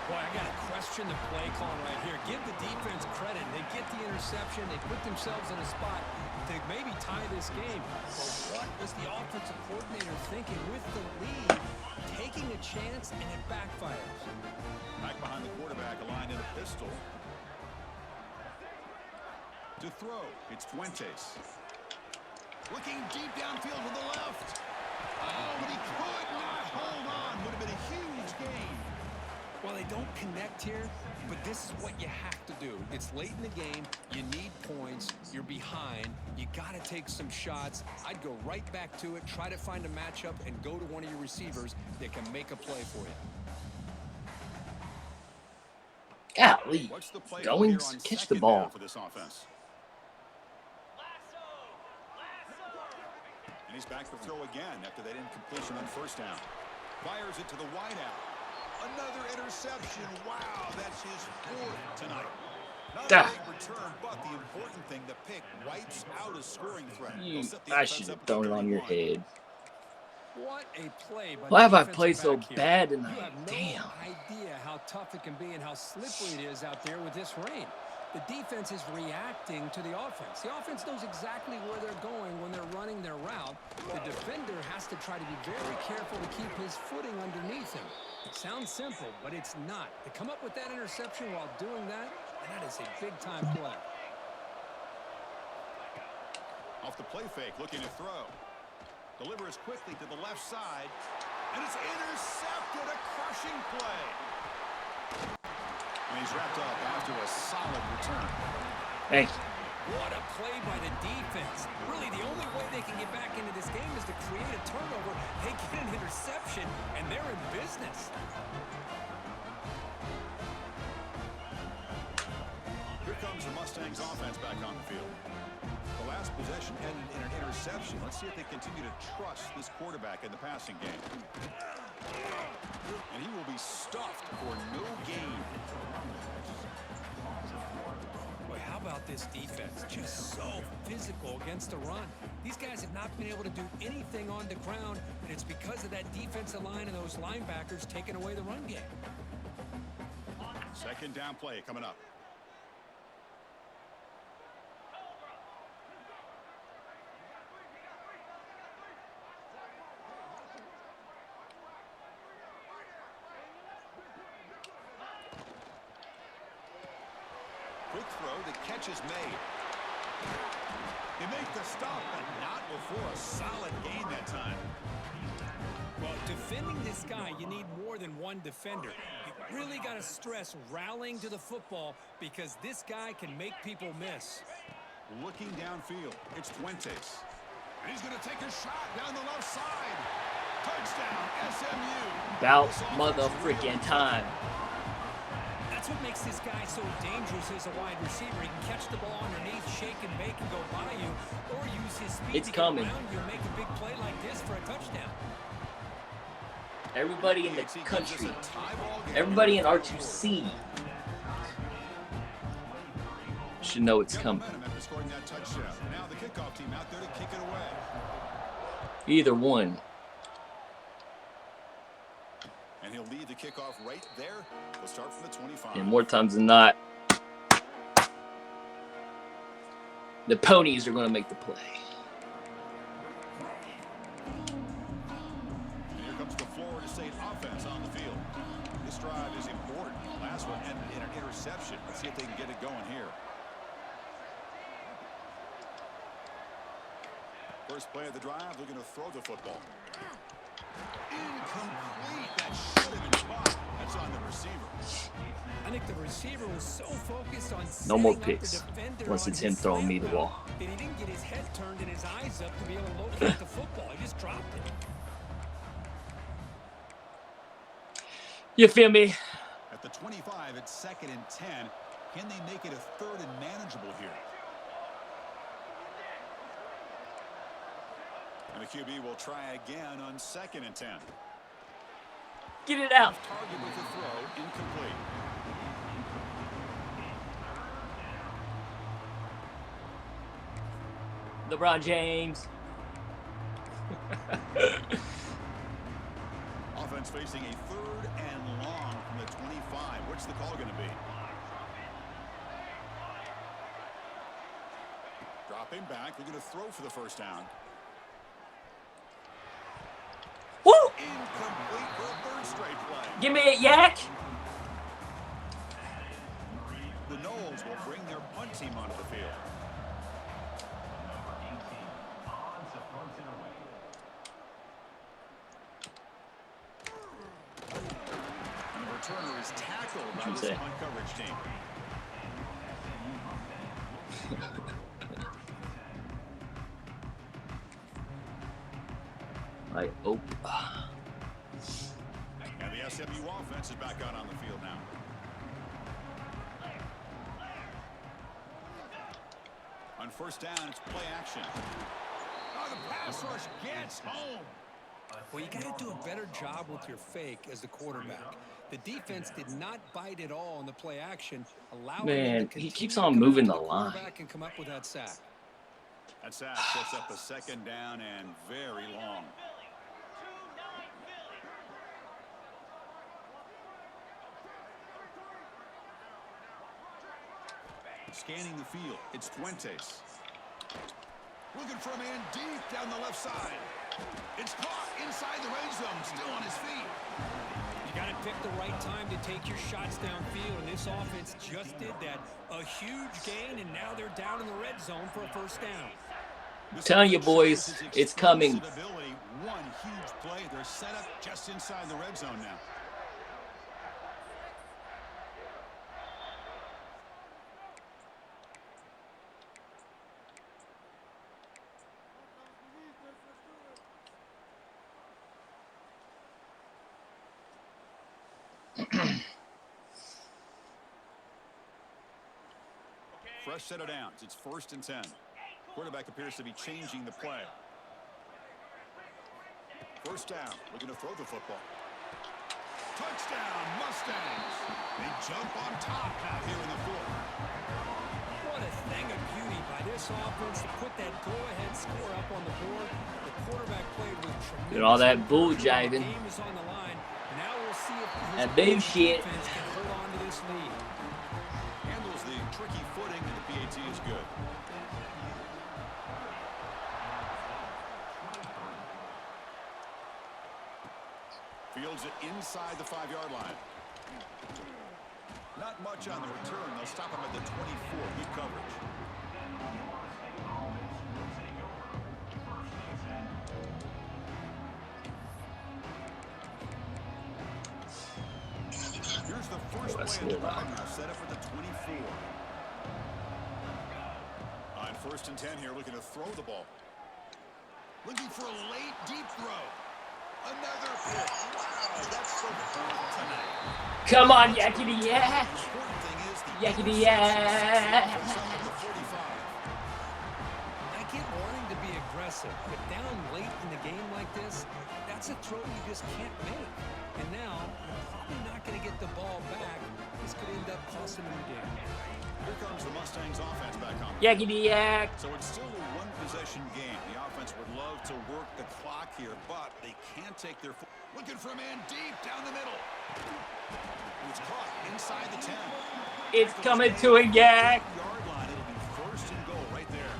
Boy, I got to question the play call right here. Give the defense credit. They get the interception. They put themselves in a spot to maybe tie this game. But what was the offensive coordinator thinking with the lead? Taking a chance, and it backfires. Back behind the quarterback, aligned in a pistol. To throw, it's Fuentes. Looking deep downfield to the left. Oh, but he could not hold on. Would have been a huge gain. Well, they don't connect here, but this is what you have to do. It's late in the game. You need points. You're behind. You got to take some shots. I'd go right back to it, try to find a matchup, and go to one of your receivers that can make a play for you. Golly. What's the play Goings, here on catch the second ball. down for this offense? And he's back to throw again after that incompletion on first down. Fires it to the wideout. Another interception. Wow, that's his fourth tonight. Not a big return, but the important thing, the pick wipes out a scoring threat. I should have thrown it on your head. What a play by Why have I the played so defensive back bad here. You tonight? have no Damn. idea how tough it can be and how slippery it is out there with this rain. The defense is reacting to the offense. The offense knows exactly where they're going when they're running their route. The defender has to try to be very careful to keep his footing underneath him. It sounds simple, but it's not. To come up with that interception while doing that, and that is a big-time play. Off the play fake, looking to throw. Delivers quickly to the left side, and it's intercepted. A crushing play. And he's wrapped up after a solid return. Hey. What a play by the defense. Really, the only way they can get back into this game is to create a turnover. They get an interception, and they're in business. Here comes the Mustangs offense back on the field. The last possession ended in an interception. Let's see if they continue to trust this quarterback in the passing game. And he will be stuffed for no gain. Boy, how about this defense? Just so physical against the run. These guys have not been able to do anything on the ground, and it's because of that defensive line and those linebackers taking away the run game. Second down play coming up. Quick throw, the catch is made. They make the stop, but not before a solid gain that time. Well, defending this guy, you need more than one defender. You really got to stress rallying to the football because this guy can make people miss. Looking downfield, it's Fuentes. And he's going to take a shot down the left side. Touchdown, SMU. About mother-freaking time. That's what makes this guy so dangerous as a wide receiver. He can catch the ball underneath, shake and bake and go by you, or use his speed It's to coming. get around you and make a big play like this for a touchdown. Everybody in the country, everybody in R2C should know it's coming. After scoring that touchdown. Now the kickoff team out there to kick it away. Either one. And he'll lead the kickoff right there. We'll start from the 25. And more times than not, the ponies are going to make the play. And here comes the Florida State offense on the field. This drive is important. Last one ended in an interception. Let's see if they can get it going here. First play of the drive, looking to throw the football. Incomplete. That should have been caught. That's on the receiver. I think the receiver was so focused on No more setting up the picks defender once on it's him his throwing me slant the route ball. that he didn't get his head turned and his eyes up to be able to locate the football. He just dropped it. You feel me? At the 25, it's 2nd and 10. Can they make it a 3rd and manageable here? And the QB will try again on 2nd and 10. Get it out. Target with the throw, incomplete. LeBron James. Offense facing a 3rd and long from the 25. What's the call going to be? Dropping back. They're going to throw for the 1st down. Woo! Incomplete for a 3rd straight play. Give me it, Yak. The Knowles will bring their punt team onto the field. And the returner is tackled by this punt coverage team. And the SMU offense is back out on the field now. On 1st down, it's play action. Oh, the pass rush gets home. Well, you got to do a better job with your fake as the quarterback. The defense did not bite at all on the play action. Man, he keeps on moving the line. And come up with that sack. That sack sets up a 2nd down and very long. Scanning the field, it's Fuentes. Looking for a man deep down the left side. It's caught inside the red zone, still on his feet. You got to pick the right time to take your shots downfield, and this offense just did that. A huge gain, and now they're down in the red zone for a 1st down. I'm telling you, boys, it's coming. One huge play. They're set up just inside the red zone now. Fresh set of downs. It's 1st and 10. Quarterback appears to be changing the play. 1st down. Looking to throw the football. Touchdown, Mustangs. They jump on top out here in the 4th. What a thing of beauty by this offense to put that go-ahead score up on the board. The quarterback played with tremendous. Get all that bull jiving. The game is on the line. Now we'll see if that bullshit can hold on to this lead. Handles the tricky footing, and the PAT is good. Fields it inside the 5-yard line. Not much on the return. They'll stop him at the 24. Good coverage. Here's the first play of the drive now, set up at the 24. On 1st and 10 here, looking to throw the ball. Looking for a late, deep throw. Another pick. Wow, that's the 4th tonight. Come on, Yakety Yak. Yakety Yak. I get wanting to be aggressive, but down late in the game like this, that's a throw you just can't make. And now, you're probably not going to get the ball back. This could end up costing them the game. Here comes the Mustangs offense back on. Yakety Yak. So it's still a 1-possession game. The offense would love to work the clock here, but they can't take their foot. Looking for a man deep down the middle. It's caught inside the 10. It's coming to a Yak. Yard line. It'll be 1st and goal right there.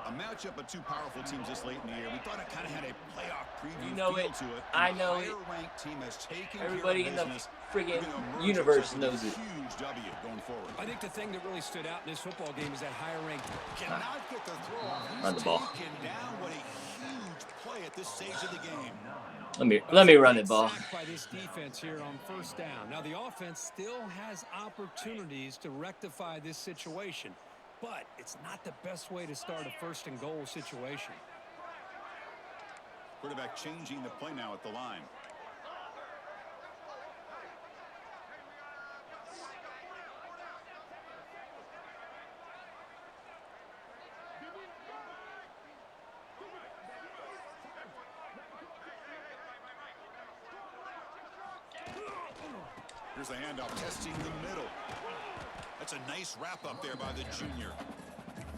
A matchup of 2 powerful teams this late in the year. We thought it kind of had a playoff preview feel to it. I know it. Team has taken everybody in the business. friggin' universe knows it. Huge W going forward. I think the thing that really stood out in this football game is that higher ranked cannot get the throw off. Run the ball. Down. What a huge play at this stage of the game. Let me run it, ball. By this defense here on 1st down. Now the offense still has opportunities to rectify this situation, but it's not the best way to start a 1st and goal situation. Quarterback changing the play now at the line. Here's the handoff, testing the middle. That's a nice wrap up there by the junior.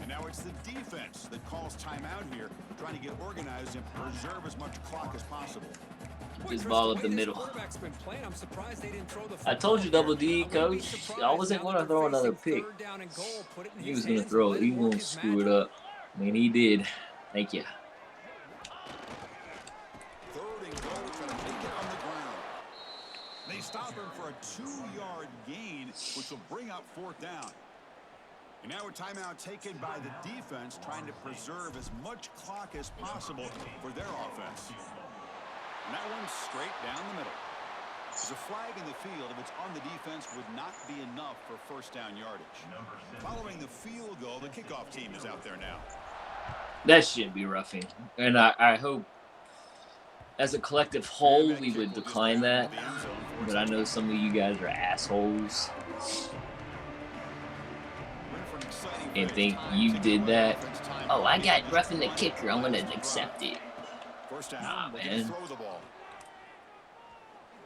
And now it's the defense that calls timeout here, trying to get organized and preserve as much clock as possible. This ball up the middle. I told you, Double D, coach. I wasn't going to throw another pick. He was going to throw it. He was going to screw it up. I mean, he did. Thank you. Third and goal, trying to make it on the ground. They stop him for a 2-yard gain, which will bring up fourth down. And now a timeout taken by the defense, trying to preserve as much clock as possible for their offense. And that one's straight down the middle. There's a flag in the field. If it's on the defense, would not be enough for first down yardage. Following the field goal, the kickoff team is out there now. That should be roughing. And I hope, as a collective whole, we would decline that. But I know some of you guys are assholes and think you did that. Oh, I got roughing the kicker. I'm going to accept it. First down, nah, man. man. Throw the ball.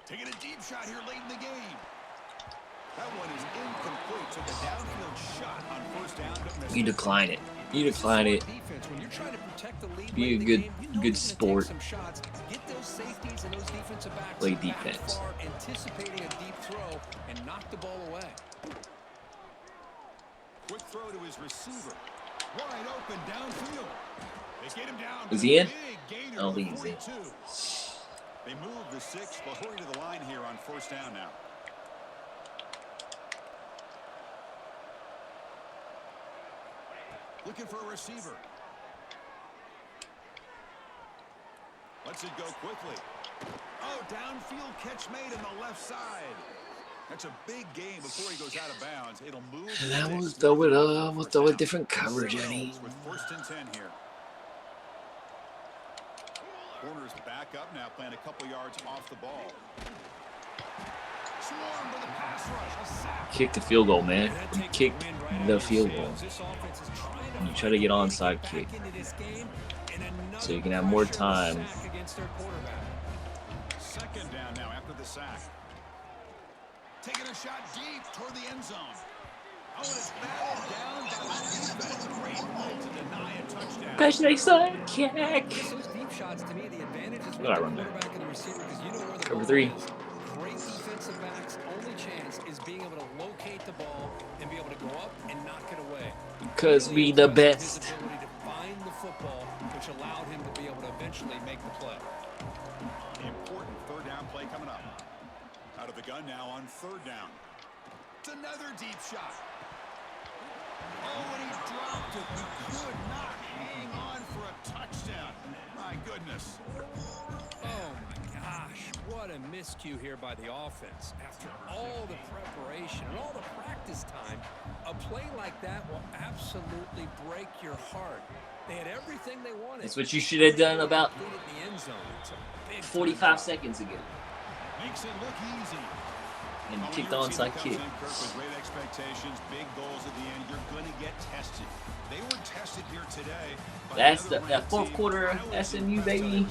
Taking a deep shot here late in the game. That one is incomplete. Took a downfield shot on first down, but missed. You decline it. You decline it. Be a good sport. Play defense. Anticipating a deep throw and knock the ball away. Quick throw to his receiver. Wide open downfield. They get him down. Is he in? I don't think he's in. They move the 6, but hurry to the line here on first down now. Looking for a receiver. Lets it go quickly. Oh, downfield catch made on the left side. That's a big game before he goes out of bounds. It'll move. And we'll throw it up. We'll throw a different coverage, Eddie. With first and 10 here. Corner's back up now, playing a couple yards off the ball. Swarm with a pass rush. A sack. Kick the field goal, man. You kick the field goal. And you try to get onside kick. So you can have more time. Second down now after the sack. Taking a shot deep toward the end zone. Oh, and it's batted down by the defense. Great play to deny a touchdown. Especially sidekick. Those deep shots, to me, the advantage is with I the run that. quarterback and the receiver, because you know where the Cover ball 3. is. Great defensive backs' only chance is being able to locate the ball and be able to go up and knock it away. Because we the best. His ability to find the football, which allowed him to be able to eventually make the play. The important third down play coming up. Out of the gun now on third down. It's another deep shot. Oh, and he dropped it. He could not hang on for a touchdown. My goodness. Oh, my gosh. What a miscue here by the offense. After all the preparation and all the practice time, a play like that will absolutely break your heart. They had everything they wanted. That's what you should have done about The end zone. It's a big 45 seconds ago. Makes it look easy. And Oh, kicked the your team onside comes kick. in, Kirk, with great expectations, big goals at the end. You're going to get tested. They were tested here today. That's that fourth quarter SMU, baby.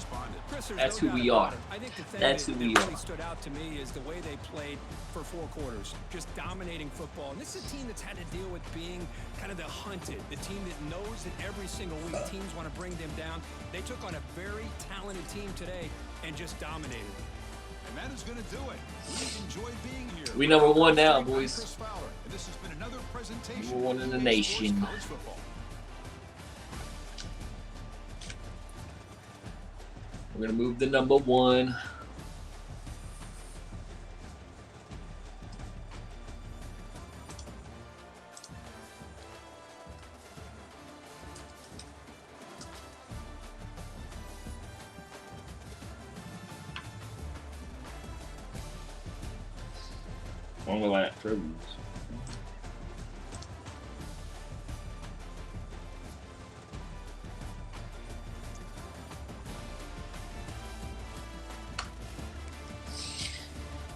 That's who we are. I think the thing That's that who we really are. stood out to me is the way they played for 4 quarters, just dominating football. And this is a team that's had to deal with being kind of the hunted, the team that knows that every single week teams want to bring them down. They took on a very talented team today and just dominated. And that is going to do it. We enjoyed being here. We number 1 now, I'm boys. Chris Fowler, and this has been another presentation Number 1 in the of nation. College football. We're going to move to number 1. One of that froze.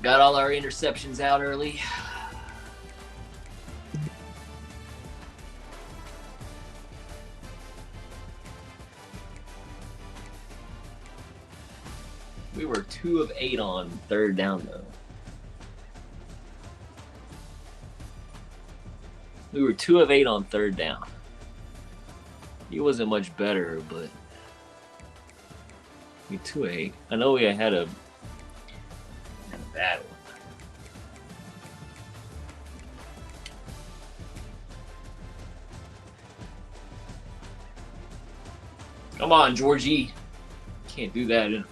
Got all our interceptions out early. We were 2 of 8 on third down, though. We were 2 of 8 on third down. He wasn't much better, but we 2 of 8. I know we had a bad one. Come on, Georgie. Can't do that.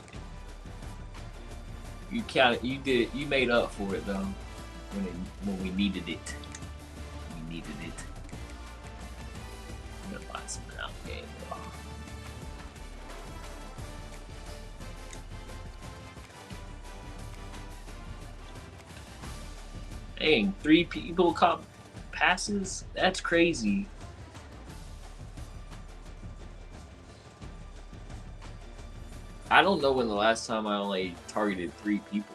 You can't. You did. You made up for it though. When we needed it. We needed it. I'm gonna find something out game though. Dang, 3 people caught passes? That's crazy. I don't know when the last time I only targeted 3 people.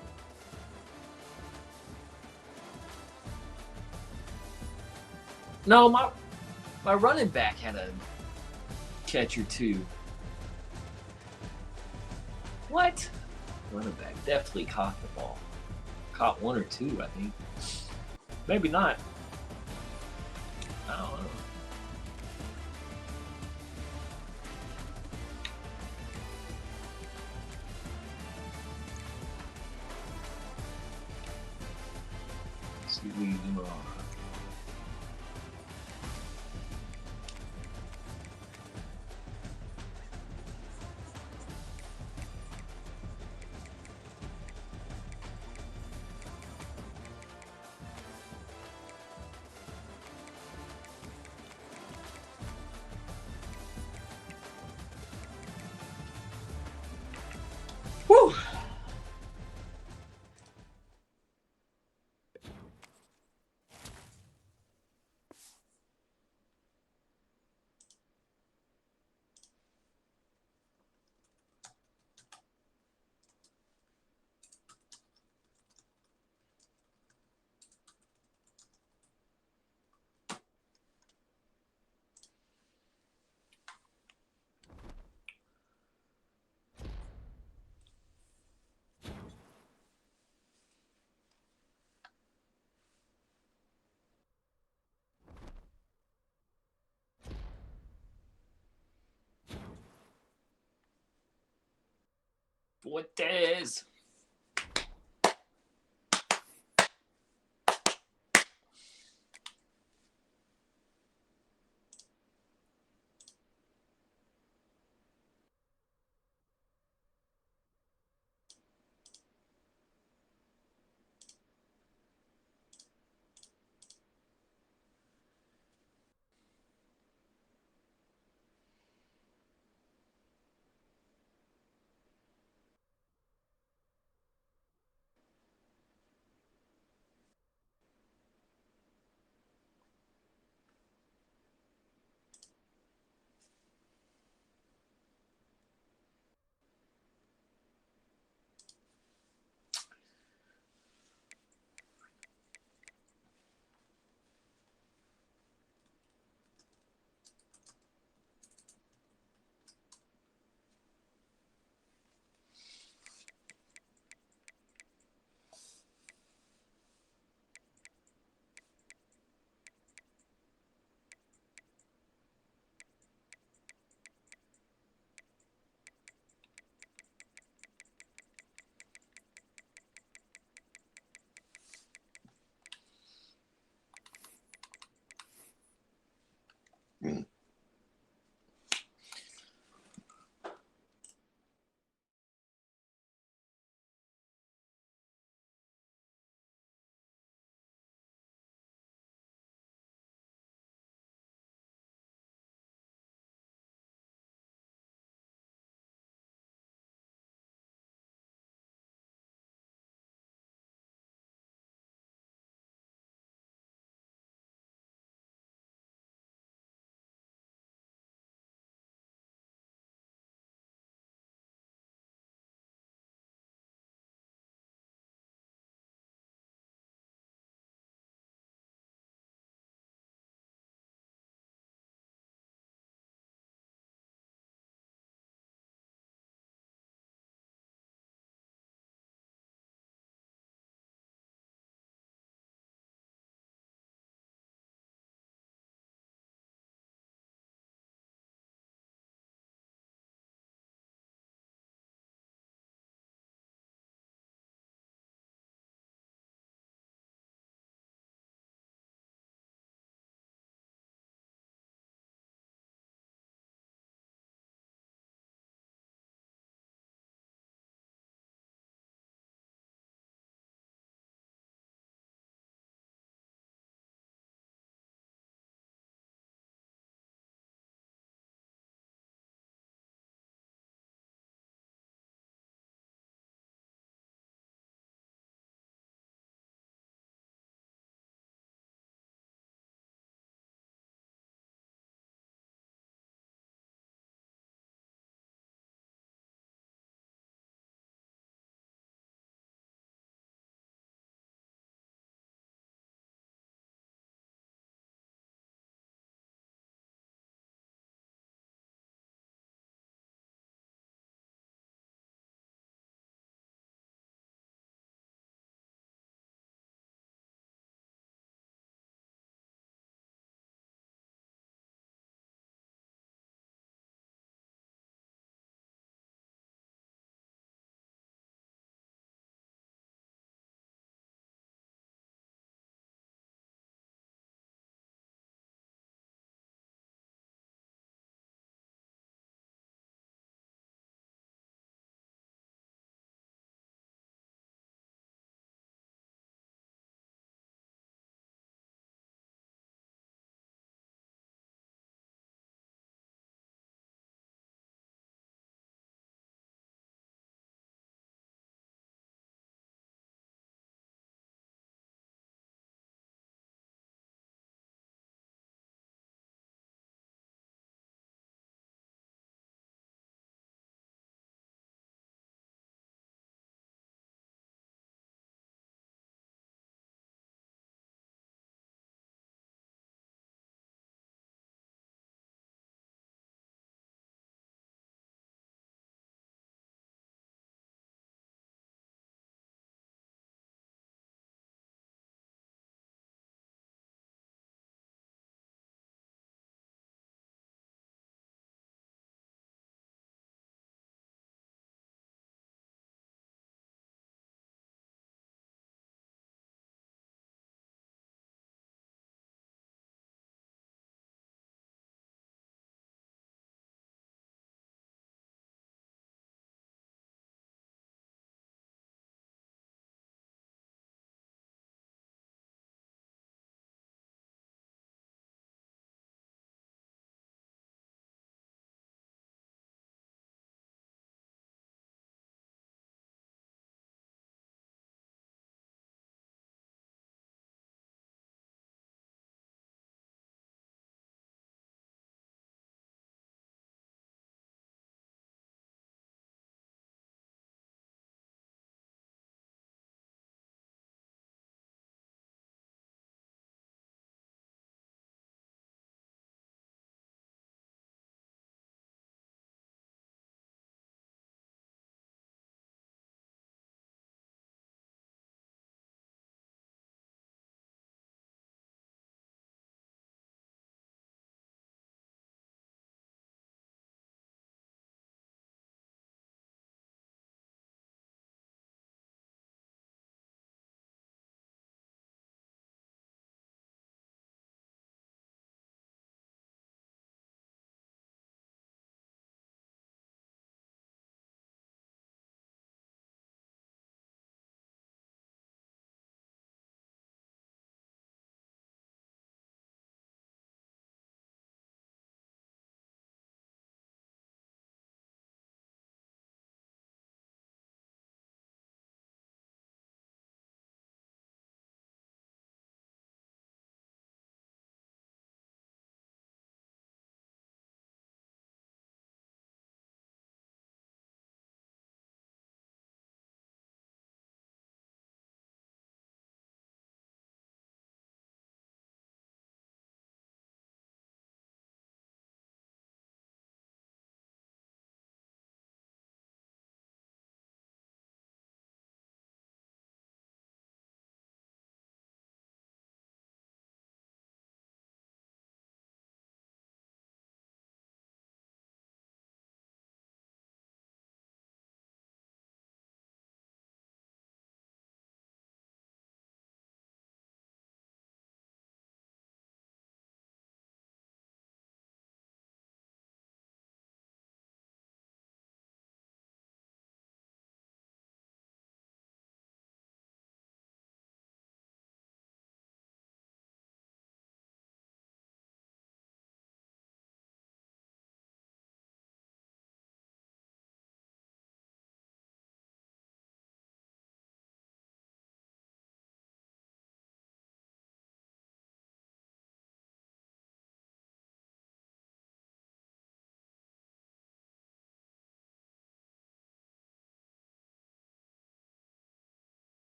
No, my running back had a catch or 2. What? Running back definitely caught the ball. Caught 1 or 2, I think. Maybe not. I don't know. Let's see what we do wrong. Woo! What is?